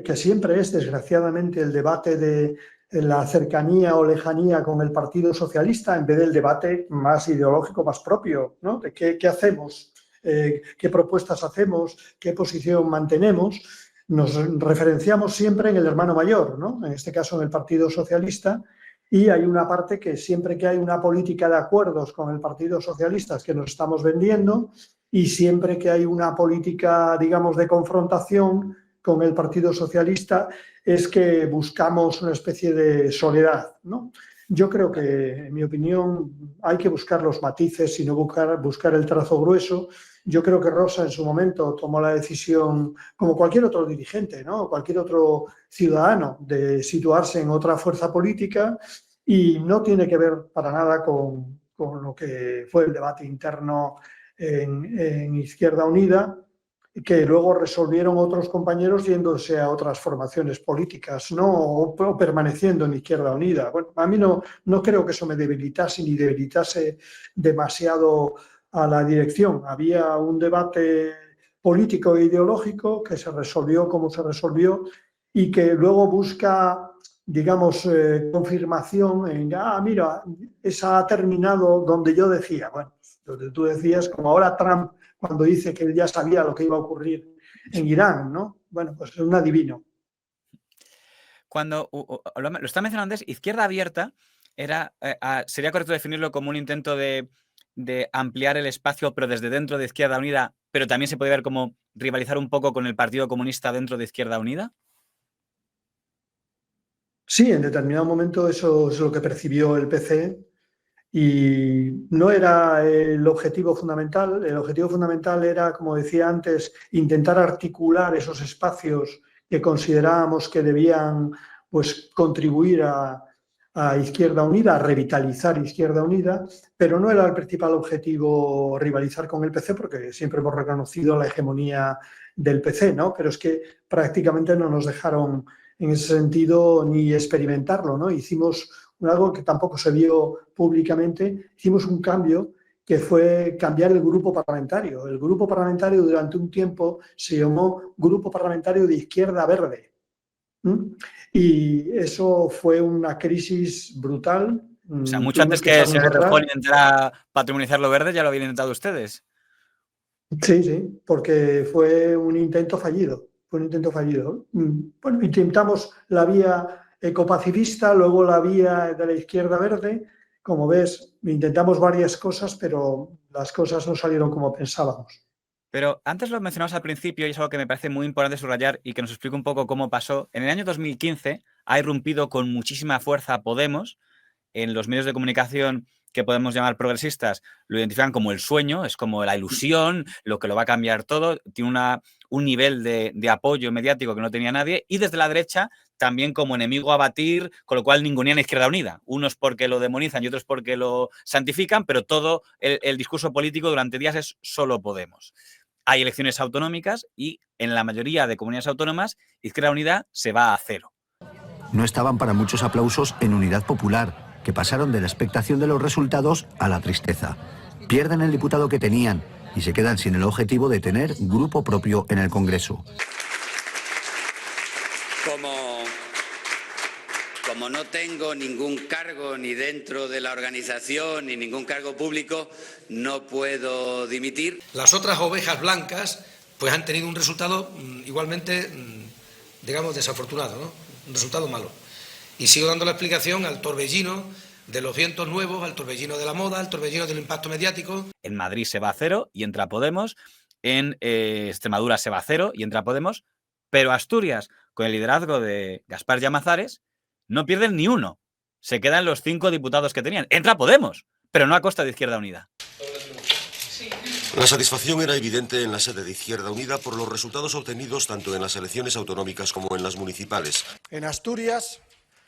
que siempre es, desgraciadamente, el debate de la cercanía o lejanía con el Partido Socialista, en vez del debate más ideológico, más propio, ¿no? De qué hacemos, qué propuestas hacemos, qué posición mantenemos. Nos referenciamos siempre en el hermano mayor, ¿no? En este caso en el Partido Socialista. Y hay una parte que siempre que hay una política de acuerdos con el Partido Socialista es que nos estamos vendiendo, y siempre que hay una política, digamos, de confrontación con el Partido Socialista es que buscamos una especie de soledad, ¿no? Yo creo que, en mi opinión, hay que buscar los matices y no buscar el trazo grueso. Yo creo que Rosa en su momento tomó la decisión, como cualquier otro dirigente, ¿no? Cualquier otro ciudadano, de situarse en otra fuerza política, y no tiene que ver para nada con lo que fue el debate interno en Izquierda Unida, que luego resolvieron otros compañeros yéndose a otras formaciones políticas, ¿no? O permaneciendo en Izquierda Unida. Bueno, a mí no creo que eso me debilitase ni debilitase demasiado a la dirección. Había un debate político e ideológico que se resolvió como se resolvió y que luego busca, digamos, confirmación en, mira, esa ha terminado donde yo decía. Bueno, donde tú decías, como ahora Trump, cuando dice que él ya sabía lo que iba a ocurrir en Irán, ¿no? Bueno, pues es un adivino. Cuando lo está mencionando antes, Izquierda Abierta sería correcto definirlo como un intento de ampliar el espacio, pero desde dentro de Izquierda Unida, pero también se puede ver como rivalizar un poco con el Partido Comunista dentro de Izquierda Unida. Sí, en determinado momento eso es lo que percibió el PC y no era el objetivo fundamental. El objetivo fundamental era, como decía antes, intentar articular esos espacios que considerábamos que debían, pues, contribuir a Izquierda Unida, a revitalizar Izquierda Unida, pero no era el principal objetivo rivalizar con el PC, porque siempre hemos reconocido la hegemonía del PC, ¿no? Pero es que prácticamente no nos dejaron en ese sentido ni experimentarlo, ¿no? Hicimos algo que tampoco se vio públicamente, hicimos un cambio que fue cambiar el grupo parlamentario. El grupo parlamentario durante un tiempo se llamó Grupo Parlamentario de Izquierda Verde. Y eso fue una crisis brutal. O sea, mucho antes que el señor Rajoy intentara patrimonializar lo verde, ya lo habían intentado ustedes. Sí, porque fue un intento fallido. Bueno, intentamos la vía ecopacifista, luego la vía de la Izquierda Verde. Como ves, intentamos varias cosas, pero las cosas no salieron como pensábamos. Pero antes lo mencionamos al principio y es algo que me parece muy importante subrayar y que nos explique un poco cómo pasó. En el año 2015 ha irrumpido con muchísima fuerza Podemos. En los medios de comunicación que podemos llamar progresistas lo identifican como el sueño, es como la ilusión, lo que lo va a cambiar todo. Tiene un nivel de apoyo mediático que no tenía nadie. Y desde la derecha también como enemigo a batir, con lo cual ningunean a Izquierda Unida. Unos porque lo demonizan y otros porque lo santifican, pero todo el discurso político durante días es solo Podemos. Hay elecciones autonómicas y en la mayoría de comunidades autónomas Izquierda Unida se va a cero. No estaban para muchos aplausos en Unidad Popular, que pasaron de la expectación de los resultados a la tristeza. Pierden el diputado que tenían y se quedan sin el objetivo de tener grupo propio en el Congreso. Como no tengo ningún cargo ni dentro de la organización ni ningún cargo público, no puedo dimitir. Las otras ovejas blancas pues han tenido un resultado igualmente, digamos, desafortunado, ¿no? Un resultado malo. Y sigo dando la explicación al torbellino de los vientos nuevos, al torbellino de la moda, al torbellino del impacto mediático. En Madrid se va a cero y entra Podemos. En Extremadura se va a cero y entra Podemos. Pero Asturias, con el liderazgo de Gaspar Llamazares, no pierden ni uno. Se quedan los 5 diputados que tenían. Entra Podemos, pero no a costa de Izquierda Unida. La satisfacción era evidente en la sede de Izquierda Unida por los resultados obtenidos tanto en las elecciones autonómicas como en las municipales. En Asturias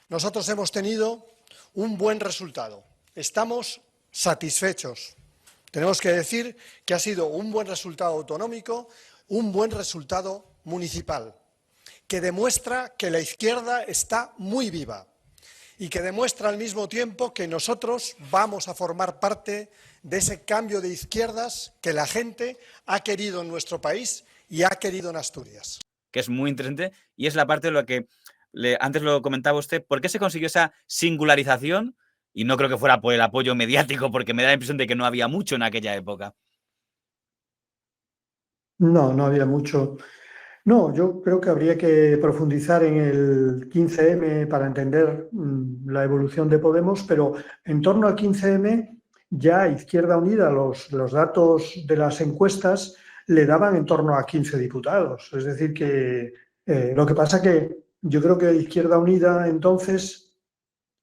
nosotros hemos tenido un buen resultado. Estamos satisfechos. Tenemos que decir que ha sido un buen resultado autonómico, un buen resultado municipal, que demuestra que la izquierda está muy viva y que demuestra al mismo tiempo que nosotros vamos a formar parte de ese cambio de izquierdas que la gente ha querido en nuestro país y ha querido en Asturias. Que es muy interesante y es la parte de lo que antes lo comentaba usted. ¿Por qué se consiguió esa singularización? Y no creo que fuera por el apoyo mediático, porque me da la impresión de que no había mucho en aquella época. No había mucho. No, yo creo que habría que profundizar en el 15M para entender la evolución de Podemos, pero en torno al 15M ya Izquierda Unida, los datos de las encuestas le daban en torno a 15 diputados. Es decir, que lo que pasa que yo creo que Izquierda Unida entonces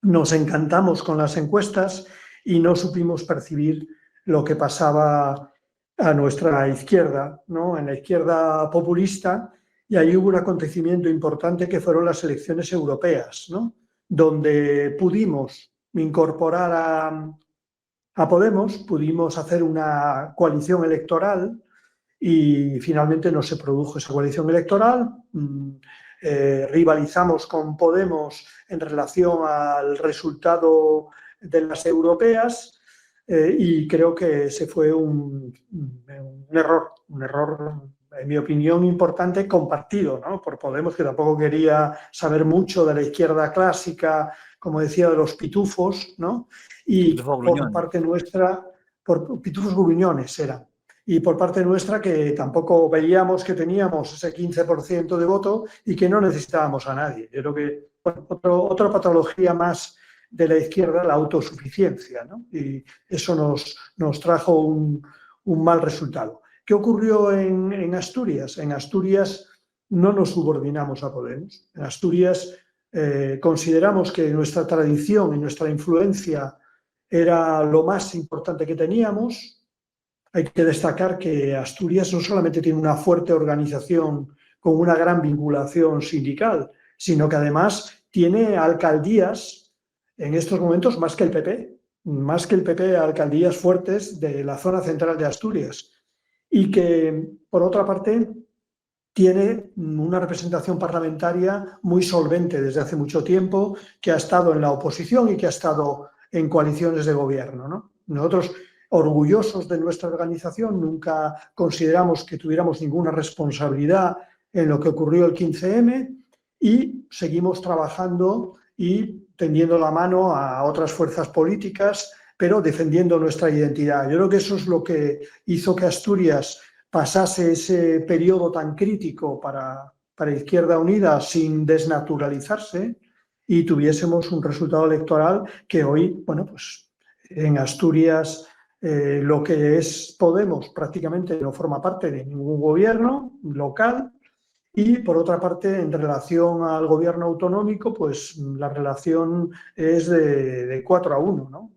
nos encantamos con las encuestas y no supimos percibir lo que pasaba a nuestra izquierda, ¿no? En la izquierda populista, y ahí hubo un acontecimiento importante que fueron las elecciones europeas, ¿no? Donde pudimos incorporar a Podemos, pudimos hacer una coalición electoral y finalmente no se produjo esa coalición electoral. Rivalizamos con Podemos en relación al resultado de las europeas y creo que ese fue un error, en mi opinión, importante, compartido, ¿no?, por Podemos, que tampoco quería saber mucho de la izquierda clásica, como decía, de los pitufos, ¿no? Y por parte nuestra, pitufos gruñones eran. Y por parte nuestra, que tampoco veíamos que teníamos ese 15% de voto y que no necesitábamos a nadie. Yo creo que otra patología más de la izquierda, la autosuficiencia, ¿no? Y eso nos trajo un mal resultado. ¿Qué ocurrió en Asturias? En Asturias no nos subordinamos a Podemos. En Asturias consideramos que nuestra tradición y nuestra influencia era lo más importante que teníamos. Hay que destacar que Asturias no solamente tiene una fuerte organización con una gran vinculación sindical, sino que además tiene alcaldías en estos momentos más que el PP, alcaldías fuertes de la zona central de Asturias, y que, por otra parte, tiene una representación parlamentaria muy solvente desde hace mucho tiempo, que ha estado en la oposición y que ha estado en coaliciones de gobierno, ¿no? Nosotros, orgullosos de nuestra organización, nunca consideramos que tuviéramos ninguna responsabilidad en lo que ocurrió el 15M y seguimos trabajando y tendiendo la mano a otras fuerzas políticas, pero defendiendo nuestra identidad. Yo creo que eso es lo que hizo que Asturias pasase ese periodo tan crítico para Izquierda Unida sin desnaturalizarse y tuviésemos un resultado electoral que hoy, bueno, pues en Asturias lo que es Podemos prácticamente no forma parte de ningún gobierno local y, por otra parte, en relación al gobierno autonómico, pues la relación es de 4-1, ¿no?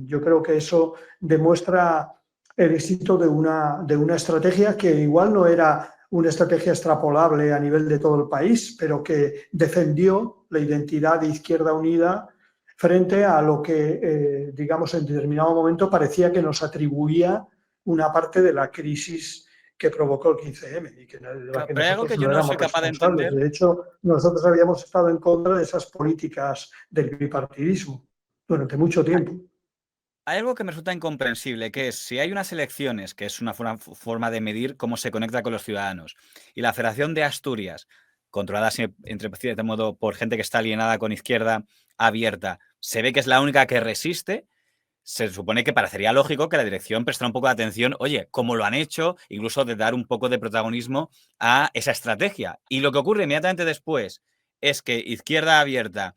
Yo creo que eso demuestra el éxito de una estrategia que igual no era una estrategia extrapolable a nivel de todo el país, pero que defendió la identidad de Izquierda Unida frente a lo que, digamos, en determinado momento parecía que nos atribuía una parte de la crisis que provocó el 15M y de la que nosotros no éramos responsables. De hecho, nosotros habíamos estado en contra de esas políticas del bipartidismo durante mucho tiempo. Hay algo que me resulta incomprensible, que es si hay unas elecciones, que es una forma de medir cómo se conecta con los ciudadanos, y la Federación de Asturias, controlada entre cierto modo por gente que está alienada con Izquierda Abierta, se ve que es la única que resiste, se supone que parecería lógico que la dirección prestara un poco de atención, oye, cómo lo han hecho, incluso de dar un poco de protagonismo a esa estrategia. Y lo que ocurre inmediatamente después es que Izquierda Abierta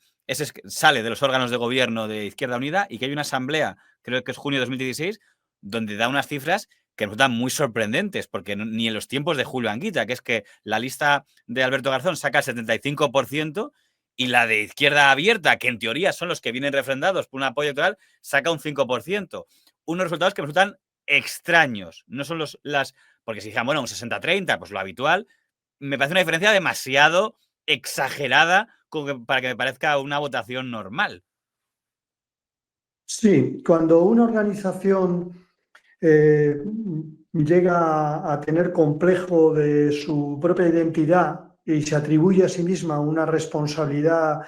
sale de los órganos de gobierno de Izquierda Unida y que hay una asamblea, creo que es junio de 2016, donde da unas cifras que nos dan muy sorprendentes, porque ni en los tiempos de Julio Anguita, que es que la lista de Alberto Garzón saca el 75%, y la de Izquierda Abierta, que en teoría son los que vienen refrendados por un apoyo electoral, saca un 5%. Unos resultados que me resultan extraños. No son porque si dijeran, bueno, un 60-30, pues lo habitual, me parece una diferencia demasiado exagerada para que me parezca una votación normal. Sí, cuando una organización llega a tener complejo de su propia identidad y se atribuye a sí misma una responsabilidad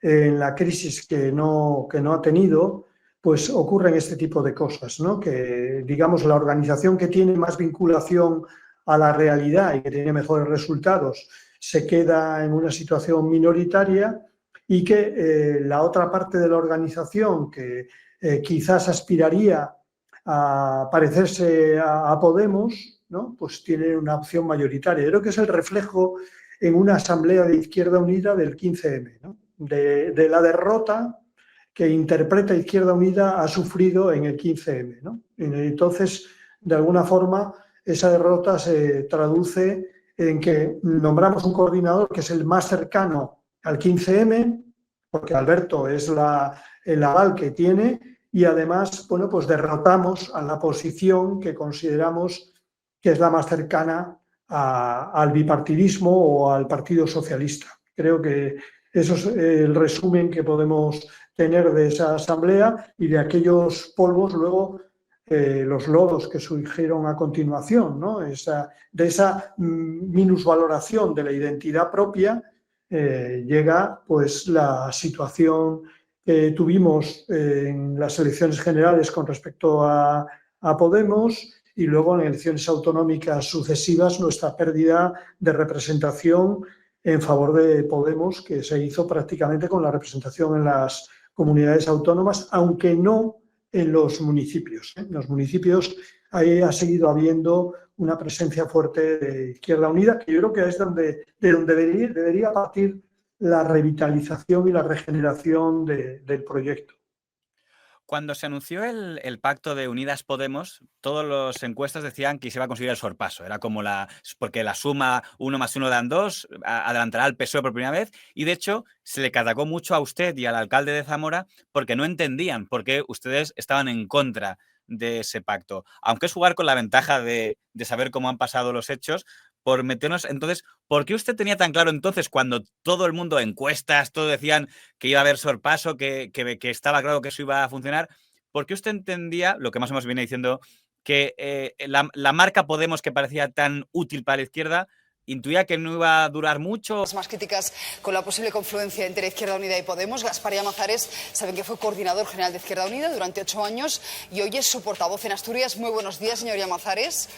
en la crisis que no ha tenido, pues ocurren este tipo de cosas, ¿no? Que, digamos, la organización que tiene más vinculación a la realidad y que tiene mejores resultados se queda en una situación minoritaria y que la otra parte de la organización que quizás aspiraría a parecerse a Podemos, ¿no? Pues tiene una opción mayoritaria. Yo creo que es el reflejo en una asamblea de Izquierda Unida del 15M, ¿no? De la derrota que interpreta Izquierda Unida ha sufrido en el 15M, ¿no? Entonces, de alguna forma, esa derrota se traduce en que nombramos un coordinador que es el más cercano al 15M, porque Alberto es el aval que tiene, y además, bueno, pues derrotamos a la posición que consideramos que es la más cercana al bipartidismo o al Partido Socialista. Creo que eso es el resumen que podemos tener de esa asamblea y de aquellos polvos luego los lodos que surgieron a continuación, ¿no? De esa minusvaloración de la identidad propia llega pues la situación que tuvimos en las elecciones generales con respecto a Podemos, y luego en elecciones autonómicas sucesivas nuestra pérdida de representación en favor de Podemos, que se hizo prácticamente con la representación en las comunidades autónomas, aunque no en los municipios. En los municipios ahí ha seguido habiendo una presencia fuerte de Izquierda Unida, que yo creo que es de donde debería partir la revitalización y la regeneración del proyecto. Cuando se anunció el pacto de Unidas Podemos, todas las encuestas decían que se iba a conseguir el sorpaso. Era como porque la suma 1 más 1 dan 2, adelantará al PSOE por primera vez, y de hecho se le catacó mucho a usted y al alcalde de Zamora porque no entendían por qué ustedes estaban en contra de ese pacto. Aunque es jugar con la ventaja de saber cómo han pasado los hechos, por meternos. Entonces, ¿por qué usted tenía tan claro entonces, cuando todo el mundo, encuestas, todos decían que iba a haber sorpaso, que estaba claro que eso iba a funcionar? ¿Por qué usted entendía, lo que más o menos viene diciendo, que la marca Podemos, que parecía tan útil para la izquierda, intuía que no iba a durar mucho? Las más críticas con la posible confluencia entre Izquierda Unida y Podemos. Gaspar Llamazares, saben que fue coordinador general de Izquierda Unida durante 8 años y hoy es su portavoz en Asturias. Muy buenos días, señor Llamazares.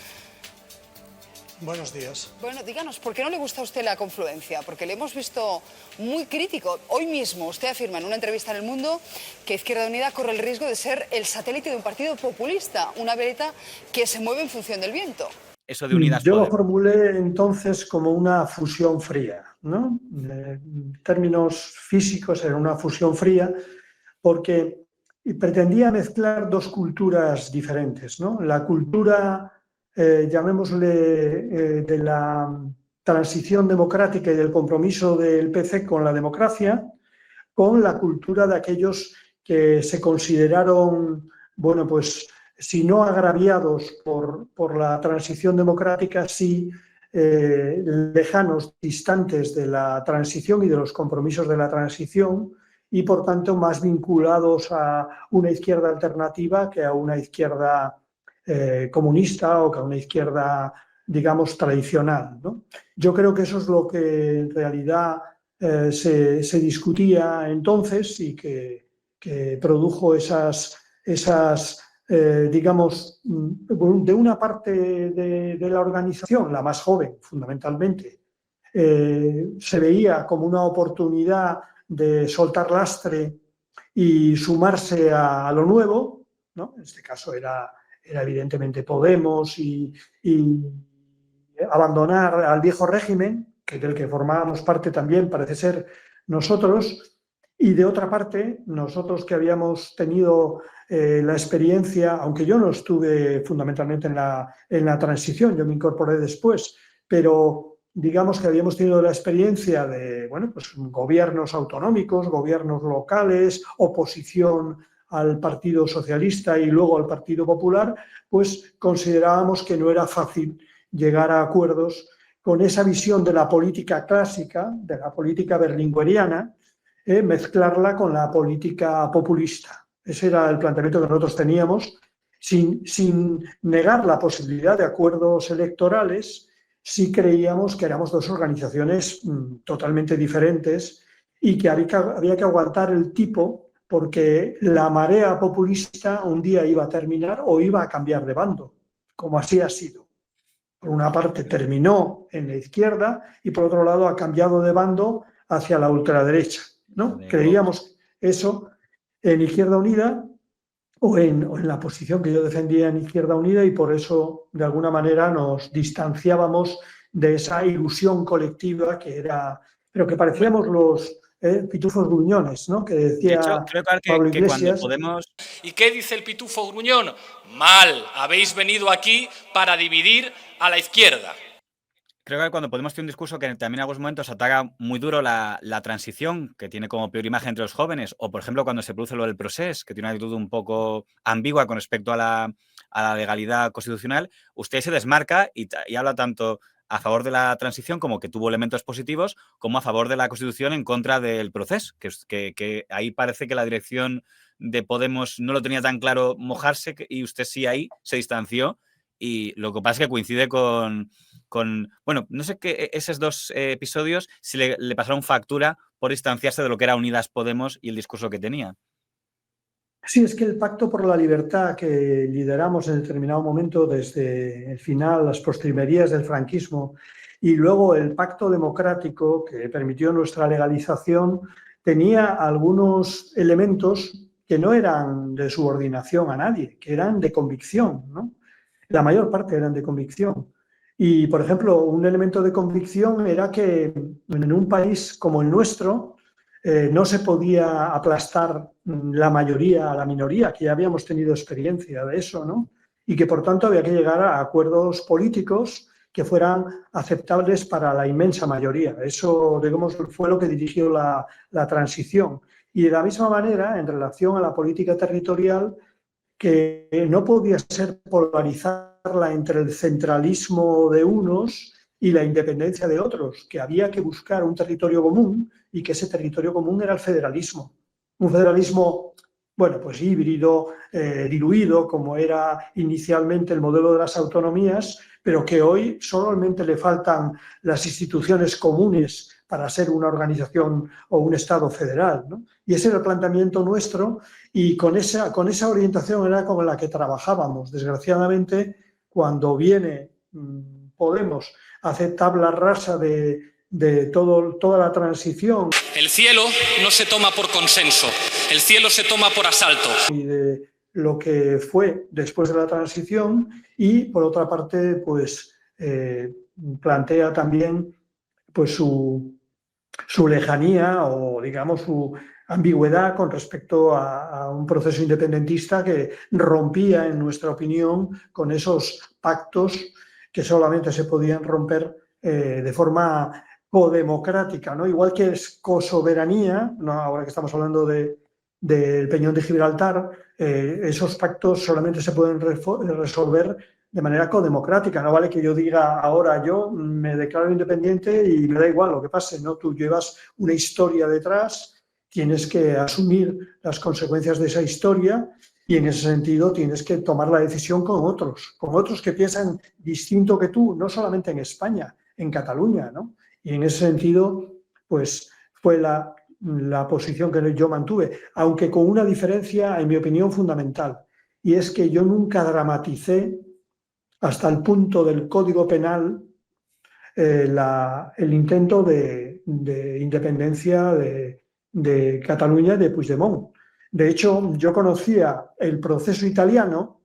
Buenos días. Bueno, díganos, ¿por qué no le gusta a usted la confluencia? Porque le hemos visto muy crítico. Hoy mismo usted afirma en una entrevista en El Mundo que Izquierda Unida corre el riesgo de ser el satélite de un partido populista, una veleta que se mueve en función del viento. Eso de Unidas Yo Podemos. lo formulé entonces como una fusión fría, ¿no? En términos físicos era una fusión fría porque pretendía mezclar dos culturas diferentes, ¿no? La cultura, llamémosle, de la transición democrática y del compromiso del PC con la democracia, con la cultura de aquellos que se consideraron, bueno, pues si no agraviados por la transición democrática, sí lejanos, distantes de la transición y de los compromisos de la transición, y por tanto más vinculados a una izquierda alternativa que a una izquierda comunista o que a una izquierda, digamos, tradicional, ¿no? Yo creo que eso es lo que en realidad se discutía entonces y que produjo esas digamos, de una parte de la organización, la más joven fundamentalmente, se veía como una oportunidad de soltar lastre y sumarse a lo nuevo, ¿no? En este caso era evidentemente Podemos y abandonar al viejo régimen, del que formábamos parte también, parece ser, nosotros. Y de otra parte, nosotros que habíamos tenido la experiencia, aunque yo no estuve fundamentalmente en la transición, yo me incorporé después, pero digamos que habíamos tenido la experiencia de, bueno, pues gobiernos autonómicos, gobiernos locales, oposición al Partido Socialista y luego al Partido Popular, pues considerábamos que no era fácil llegar a acuerdos con esa visión de la política clásica, de la política berlingueriana, mezclarla con la política populista. Ese era el planteamiento que nosotros teníamos, sin negar la posibilidad de acuerdos electorales. Sí creíamos que éramos dos organizaciones totalmente diferentes y que había que aguantar el tipo, porque la marea populista un día iba a terminar o iba a cambiar de bando, como así ha sido. Por una parte terminó en la izquierda y por otro lado ha cambiado de bando hacia la ultraderecha, ¿no? Creíamos eso en Izquierda Unida o en la posición que yo defendía en Izquierda Unida, y por eso de alguna manera nos distanciábamos de esa ilusión colectiva que era, pero que parecíamos los pitufos gruñones, ¿no? Que decía de hecho, creo Pablo que Iglesias. cuando Podemos... ¿Y qué dice el pitufo gruñón? Mal, habéis venido aquí para dividir a la izquierda. Creo que cuando Podemos tiene un discurso que también en algunos momentos ataca muy duro la transición, que tiene como peor imagen entre los jóvenes, o por ejemplo cuando se produce lo del procés, que tiene una actitud un poco ambigua con respecto a la legalidad constitucional, usted se desmarca y habla tanto a favor de la transición, como que tuvo elementos positivos, como a favor de la Constitución en contra del procés, que ahí parece que la dirección de Podemos no lo tenía tan claro mojarse y usted sí ahí se distanció. Y lo que pasa es que coincide con bueno, no sé qué esos dos episodios si le pasaron factura por distanciarse de lo que era Unidas Podemos y el discurso que tenía. Sí, es que el Pacto por la Libertad que lideramos en determinado momento desde el final, las postrimerías del franquismo, y luego el Pacto Democrático que permitió nuestra legalización, tenía algunos elementos que no eran de subordinación a nadie, que eran de convicción, ¿no? La mayor parte eran de convicción. Y, por ejemplo, un elemento de convicción era que en un país como el nuestro no se podía aplastar la mayoría a la minoría, que ya habíamos tenido experiencia de eso, ¿no? Y que, por tanto, había que llegar a acuerdos políticos que fueran aceptables para la inmensa mayoría. Eso, digamos, fue lo que dirigió la transición. Y de la misma manera, en relación a la política territorial, que no podía ser polarizarla entre el centralismo de unos y la independencia de otros, que había que buscar un territorio común y que ese territorio común era el federalismo. Un federalismo, bueno, pues híbrido, diluido, como era inicialmente el modelo de las autonomías, pero que hoy solamente le faltan las instituciones comunes para ser una organización o un Estado federal, ¿no? Y ese era el planteamiento nuestro y con esa orientación era con la que trabajábamos. Desgraciadamente, cuando viene Podemos a hacer tabla rasa de toda la transición. El cielo no se toma por consenso, el cielo se toma por asalto. Y de lo que fue después de la transición y, por otra parte, pues plantea también pues su lejanía o, digamos, su ambigüedad con respecto a un proceso independentista que rompía, en nuestra opinión, con esos pactos que solamente se podían romper de forma codemocrática, ¿no? Igual que es cosoberanía, ¿no? Ahora que estamos hablando del Peñón de Gibraltar, esos pactos solamente se pueden resolver de manera codemocrática. No vale que yo diga ahora yo me declaro independiente y me da igual lo que pase, ¿no? Tú llevas una historia detrás, tienes que asumir las consecuencias de esa historia y en ese sentido tienes que tomar la decisión con otros que piensan distinto que tú, no solamente en España, en Cataluña, ¿no? Y en ese sentido, pues fue la posición que yo mantuve, aunque con una diferencia, en mi opinión, fundamental, y es que yo nunca dramaticé hasta el punto del Código Penal el intento de independencia de Cataluña de Puigdemont. De hecho, yo conocía el proceso italiano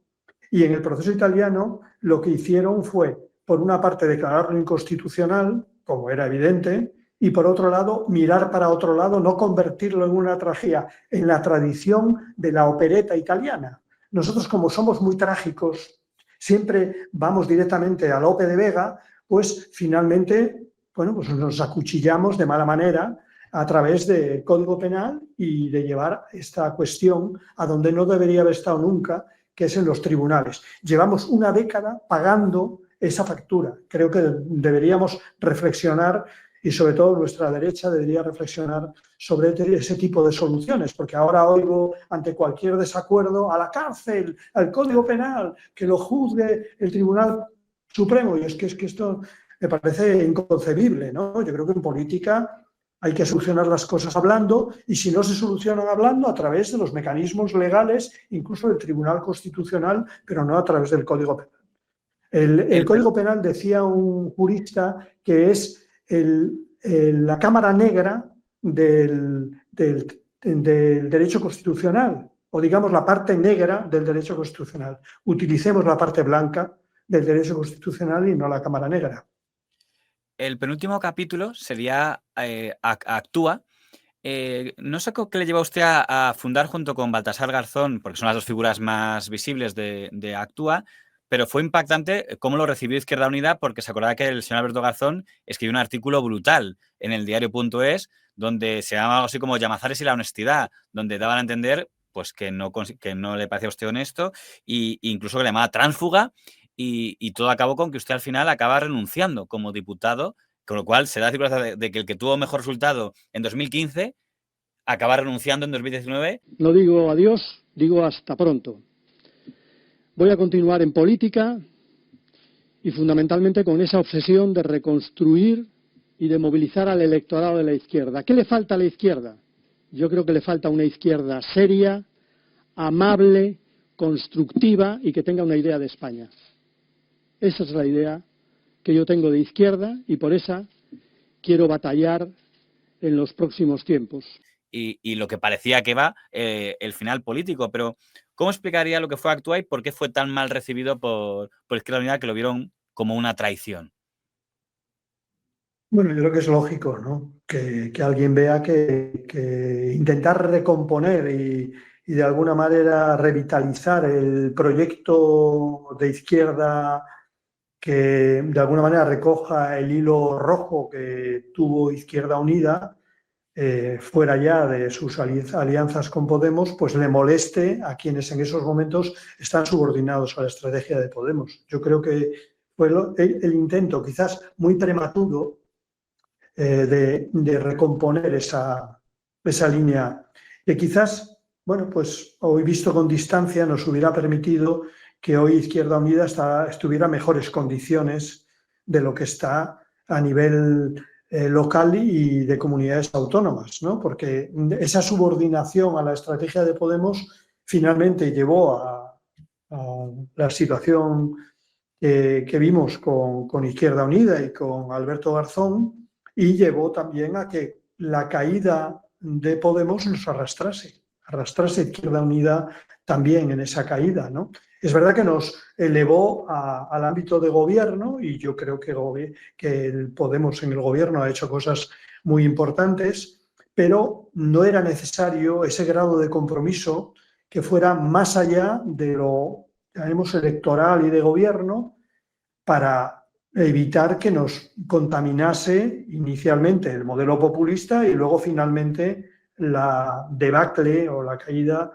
y en el proceso italiano lo que hicieron fue, por una parte, declararlo inconstitucional, como era evidente, y por otro lado, mirar para otro lado, no convertirlo en una tragedia, en la tradición de la opereta italiana. Nosotros, como somos muy trágicos, siempre vamos directamente a Lope de Vega, pues finalmente, bueno, pues nos acuchillamos de mala manera a través del Código Penal y de llevar esta cuestión a donde no debería haber estado nunca, que es en los tribunales. Llevamos una década pagando esa factura. Creo que deberíamos reflexionar y sobre todo nuestra derecha debería reflexionar sobre ese tipo de soluciones, porque ahora oigo ante cualquier desacuerdo a la cárcel, al Código Penal, que lo juzgue el Tribunal Supremo. Y es que esto me parece inconcebible, ¿no? Yo creo que en política hay que solucionar las cosas hablando y si no se solucionan hablando, a través de los mecanismos legales, incluso del Tribunal Constitucional, pero no a través del Código Penal. El Código Penal, decía un jurista, que es la cámara negra del derecho constitucional, o digamos la parte negra del derecho constitucional. Utilicemos la parte blanca del derecho constitucional y no la cámara negra. El penúltimo capítulo sería Actúa. No sé qué le lleva a usted a fundar junto con Baltasar Garzón, porque son las dos figuras más visibles de Actúa, pero fue impactante cómo lo recibió Izquierda Unida, porque se acordaba que el señor Alberto Garzón escribió un artículo brutal en el diario.es, donde se llamaba algo así como Llamazares y la honestidad, donde daban a entender pues, que no le parecía a usted honesto e incluso que le llamaba tránsfuga. Y todo acabó con que usted al final acaba renunciando como diputado, con lo cual se da la circunstancia de que el que tuvo mejor resultado en 2015 acaba renunciando en 2019. No digo adiós, digo hasta pronto. Voy a continuar en política y fundamentalmente con esa obsesión de reconstruir y de movilizar al electorado de la izquierda. ¿Qué le falta a la izquierda? Yo creo que le falta una izquierda seria, amable, constructiva y que tenga una idea de España. Esa es la idea que yo tengo de izquierda y por esa quiero batallar en los próximos tiempos. Y lo que parecía que va el final político, pero ¿cómo explicaría lo que fue Actuar y por qué fue tan mal recibido por Izquierda Unida, que lo vieron como una traición? Bueno, yo creo que es lógico, ¿no? Que alguien vea que intentar recomponer y de alguna manera revitalizar el proyecto de izquierda que de alguna manera recoja el hilo rojo que tuvo Izquierda Unida, fuera ya de sus alianzas con Podemos, pues le moleste a quienes en esos momentos están subordinados a la estrategia de Podemos. Yo creo que fue el intento, quizás muy prematuro, de recomponer esa línea que quizás, bueno, pues hoy visto con distancia nos hubiera permitido que hoy Izquierda Unida estuviera en mejores condiciones de lo que está a nivel local y de comunidades autónomas, ¿no? Porque esa subordinación a la estrategia de Podemos finalmente llevó a la situación que vimos con Izquierda Unida y con Alberto Garzón, y llevó también a que la caída de Podemos nos arrastrase Izquierda Unida también en esa caída, ¿no? Es verdad que nos elevó al ámbito de gobierno y yo creo que el Podemos en el gobierno ha hecho cosas muy importantes, pero no era necesario ese grado de compromiso que fuera más allá de lo, llamemos, electoral y de gobierno, para evitar que nos contaminase inicialmente el modelo populista y luego finalmente la debacle o la caída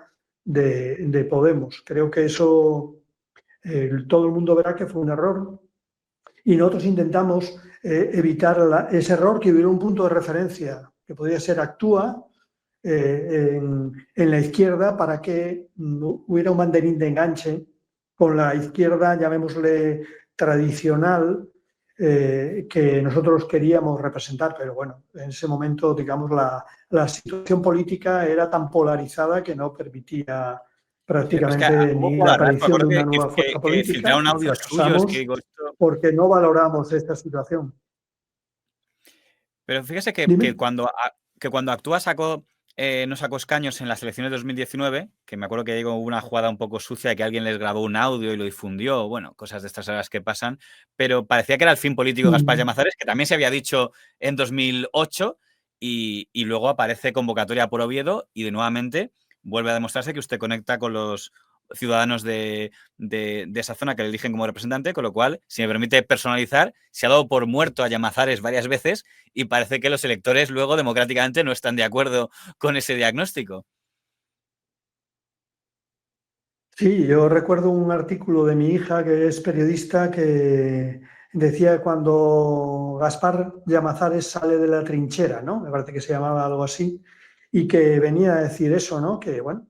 de Podemos. Creo que eso todo el mundo verá que fue un error y nosotros intentamos evitar ese error, que hubiera un punto de referencia que podría ser Actúa en la izquierda, para que hubiera un banderín de enganche con la izquierda, llamémosle tradicional, que nosotros queríamos representar, pero bueno, en ese momento, digamos, la situación política era tan polarizada que no permitía prácticamente ni la aparición de una nueva fuerza política, porque no valoramos esta situación. Pero fíjese que cuando Actúa no sacó escaños en las elecciones de 2019, que me acuerdo que llegó una jugada un poco sucia de que alguien les grabó un audio y lo difundió, bueno, cosas de estas horas que pasan, pero parecía que era el fin político de Gaspar Llamazares, que también se había dicho en 2008, y luego aparece convocatoria por Oviedo y nuevamente vuelve a demostrarse que usted conecta con los ciudadanos de esa zona que le eligen como representante, con lo cual, si me permite personalizar, se ha dado por muerto a Llamazares varias veces y parece que los electores luego democráticamente no están de acuerdo con ese diagnóstico. Sí, yo recuerdo un artículo de mi hija, que es periodista, que decía cuando Gaspar Llamazares sale de la trinchera, ¿no? Me parece que se llamaba algo así, y que venía a decir eso, ¿no? Que, bueno,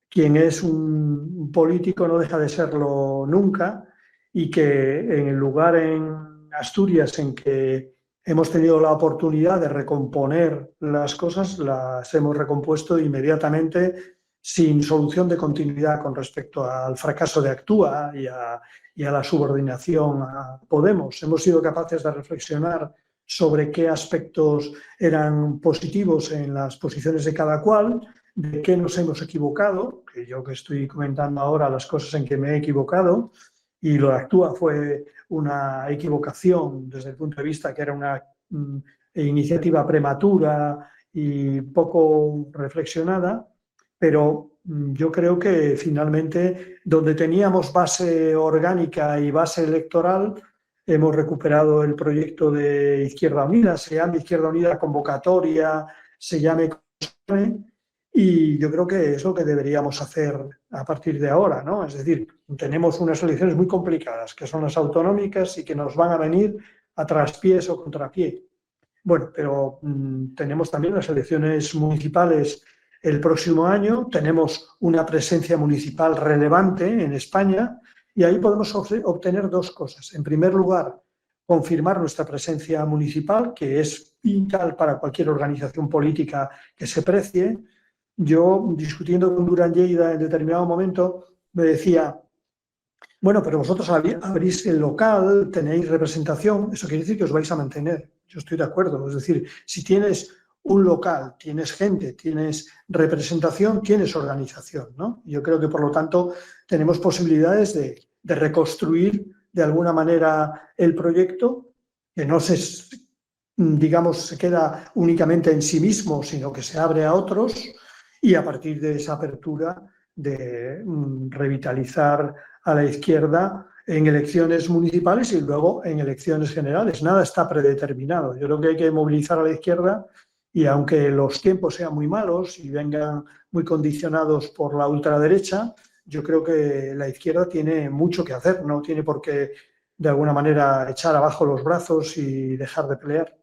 quien es un político no deja de serlo nunca, y que en el lugar en Asturias en que hemos tenido la oportunidad de recomponer las cosas, las hemos recompuesto inmediatamente sin solución de continuidad con respecto al fracaso de Actúa y a la subordinación a Podemos. Hemos sido capaces de reflexionar sobre qué aspectos eran positivos en las posiciones de cada cual, de qué nos hemos equivocado, que yo que estoy comentando ahora las cosas en que me he equivocado, y lo de Actúa fue una equivocación desde el punto de vista que era una iniciativa prematura y poco reflexionada, pero yo creo que finalmente donde teníamos base orgánica y base electoral hemos recuperado el proyecto de Izquierda Unida, se llame Izquierda Unida Convocatoria, se llame, y yo creo que es lo que deberíamos hacer a partir de ahora, ¿no? Es decir, tenemos unas elecciones muy complicadas, que son las autonómicas y que nos van a venir a traspiés o contrapié. Bueno, pero tenemos también las elecciones municipales el próximo año, tenemos una presencia municipal relevante en España y ahí podemos obtener dos cosas. En primer lugar, confirmar nuestra presencia municipal, que es vital para cualquier organización política que se precie. Yo, discutiendo con Duran Lleida en determinado momento, me decía, bueno, pero vosotros abrís el local, tenéis representación, eso quiere decir que os vais a mantener. Yo estoy de acuerdo, es decir, si tienes un local, tienes gente, tienes representación, tienes organización, ¿no? Yo creo que, por lo tanto, tenemos posibilidades de reconstruir de alguna manera el proyecto, que no se queda únicamente en sí mismo, sino que se abre a otros, y a partir de esa apertura de revitalizar a la izquierda en elecciones municipales y luego en elecciones generales. Nada está predeterminado. Yo creo que hay que movilizar a la izquierda y, aunque los tiempos sean muy malos y vengan muy condicionados por la ultraderecha, yo creo que la izquierda tiene mucho que hacer, no tiene por qué de alguna manera echar abajo los brazos y dejar de pelear.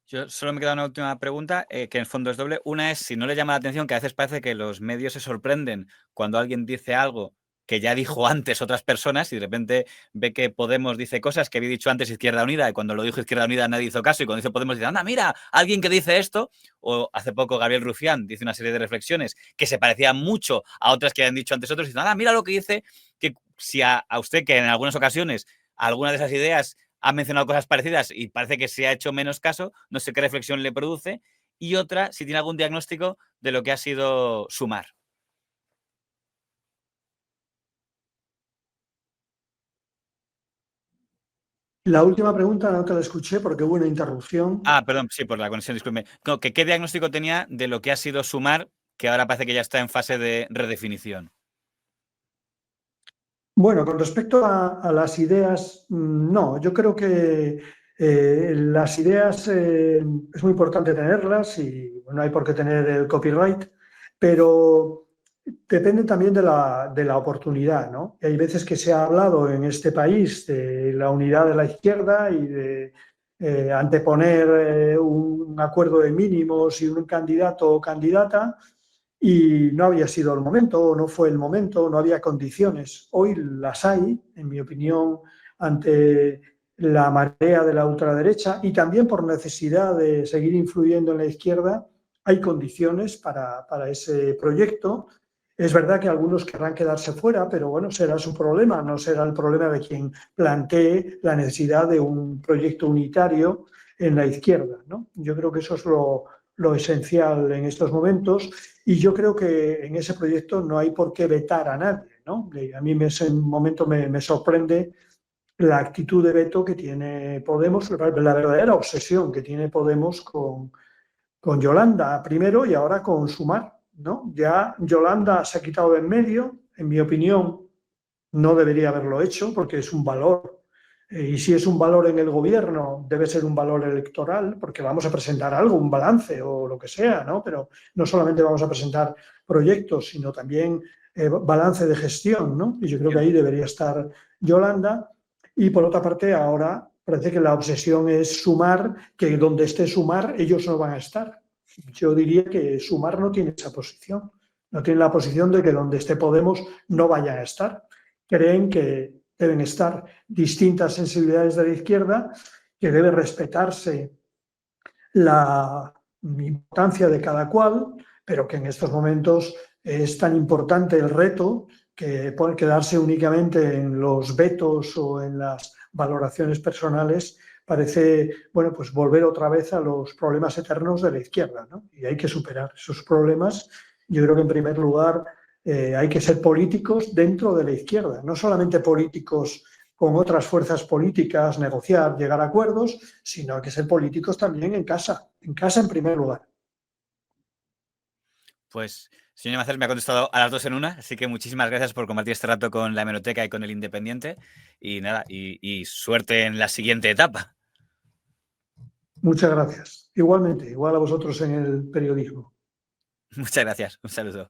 Yo solo me queda una última pregunta, que en el fondo es doble. Una es, si no le llama la atención, que a veces parece que los medios se sorprenden cuando alguien dice algo que ya dijo antes otras personas y de repente ve que Podemos dice cosas que había dicho antes Izquierda Unida y cuando lo dijo Izquierda Unida nadie hizo caso y cuando dice Podemos dice, anda, mira, alguien que dice esto. O hace poco Gabriel Rufián dice una serie de reflexiones que se parecían mucho a otras que habían dicho antes otros y dice, anda, mira lo que dice, que si a usted, que en algunas ocasiones alguna de esas ideas ha mencionado cosas parecidas y parece que se ha hecho menos caso, no sé qué reflexión le produce. Y otra, si tiene algún diagnóstico de lo que ha sido Sumar. La última pregunta no te la escuché porque hubo una interrupción. Ah, perdón, sí, por la conexión, disculpe. No, ¿qué diagnóstico tenía de lo que ha sido Sumar, que ahora parece que ya está en fase de redefinición? Bueno, con respecto a las ideas, no, yo creo que las ideas es muy importante tenerlas y no hay por qué tener el copyright, pero depende también de la oportunidad, ¿no? Y hay veces que se ha hablado en este país de la unidad de la izquierda y de anteponer un acuerdo de mínimos y un candidato o candidata, y no había sido el momento, no fue el momento, no había condiciones. Hoy las hay, en mi opinión, ante la marea de la ultraderecha y también por necesidad de seguir influyendo en la izquierda, hay condiciones para ese proyecto. Es verdad que algunos querrán quedarse fuera, pero bueno, será su problema, no será el problema de quien plantee la necesidad de un proyecto unitario en la izquierda, ¿no? Yo creo que eso es lo esencial en estos momentos y yo creo que en ese proyecto no hay por qué vetar a nadie, ¿no? A mí en ese momento me sorprende la actitud de veto que tiene Podemos, la verdadera obsesión que tiene Podemos con Yolanda primero y ahora con Sumar, ¿no? Ya Yolanda se ha quitado de en medio, en mi opinión no debería haberlo hecho porque es un valor. Y si es un valor en el gobierno, debe ser un valor electoral, porque vamos a presentar algo, un balance o lo que sea, ¿no? Pero no solamente vamos a presentar proyectos, sino también balance de gestión, ¿no? Y yo creo que ahí debería estar Yolanda. Y por otra parte, ahora parece que la obsesión es Sumar, que donde esté Sumar, ellos no van a estar. Yo diría que Sumar no tiene esa posición. No tiene la posición de que donde esté Podemos no vayan a estar. Creen que deben estar distintas sensibilidades de la izquierda, que debe respetarse la importancia de cada cual, pero que en estos momentos es tan importante el reto que puede quedarse únicamente en los vetos o en las valoraciones personales parece, bueno, pues volver otra vez a los problemas eternos de la izquierda, ¿no? Y hay que superar esos problemas. Yo creo que en primer lugar hay que ser políticos dentro de la izquierda, no solamente políticos con otras fuerzas políticas, negociar, llegar a acuerdos, sino hay que ser políticos también en casa en primer lugar. Pues, señor Macers, me ha contestado a las dos en una, así que muchísimas gracias por compartir este rato con la Hemeroteca y con El Independiente. Y nada, y suerte en la siguiente etapa. Muchas gracias. Igualmente, igual a vosotros en el periodismo. Muchas gracias. Un saludo.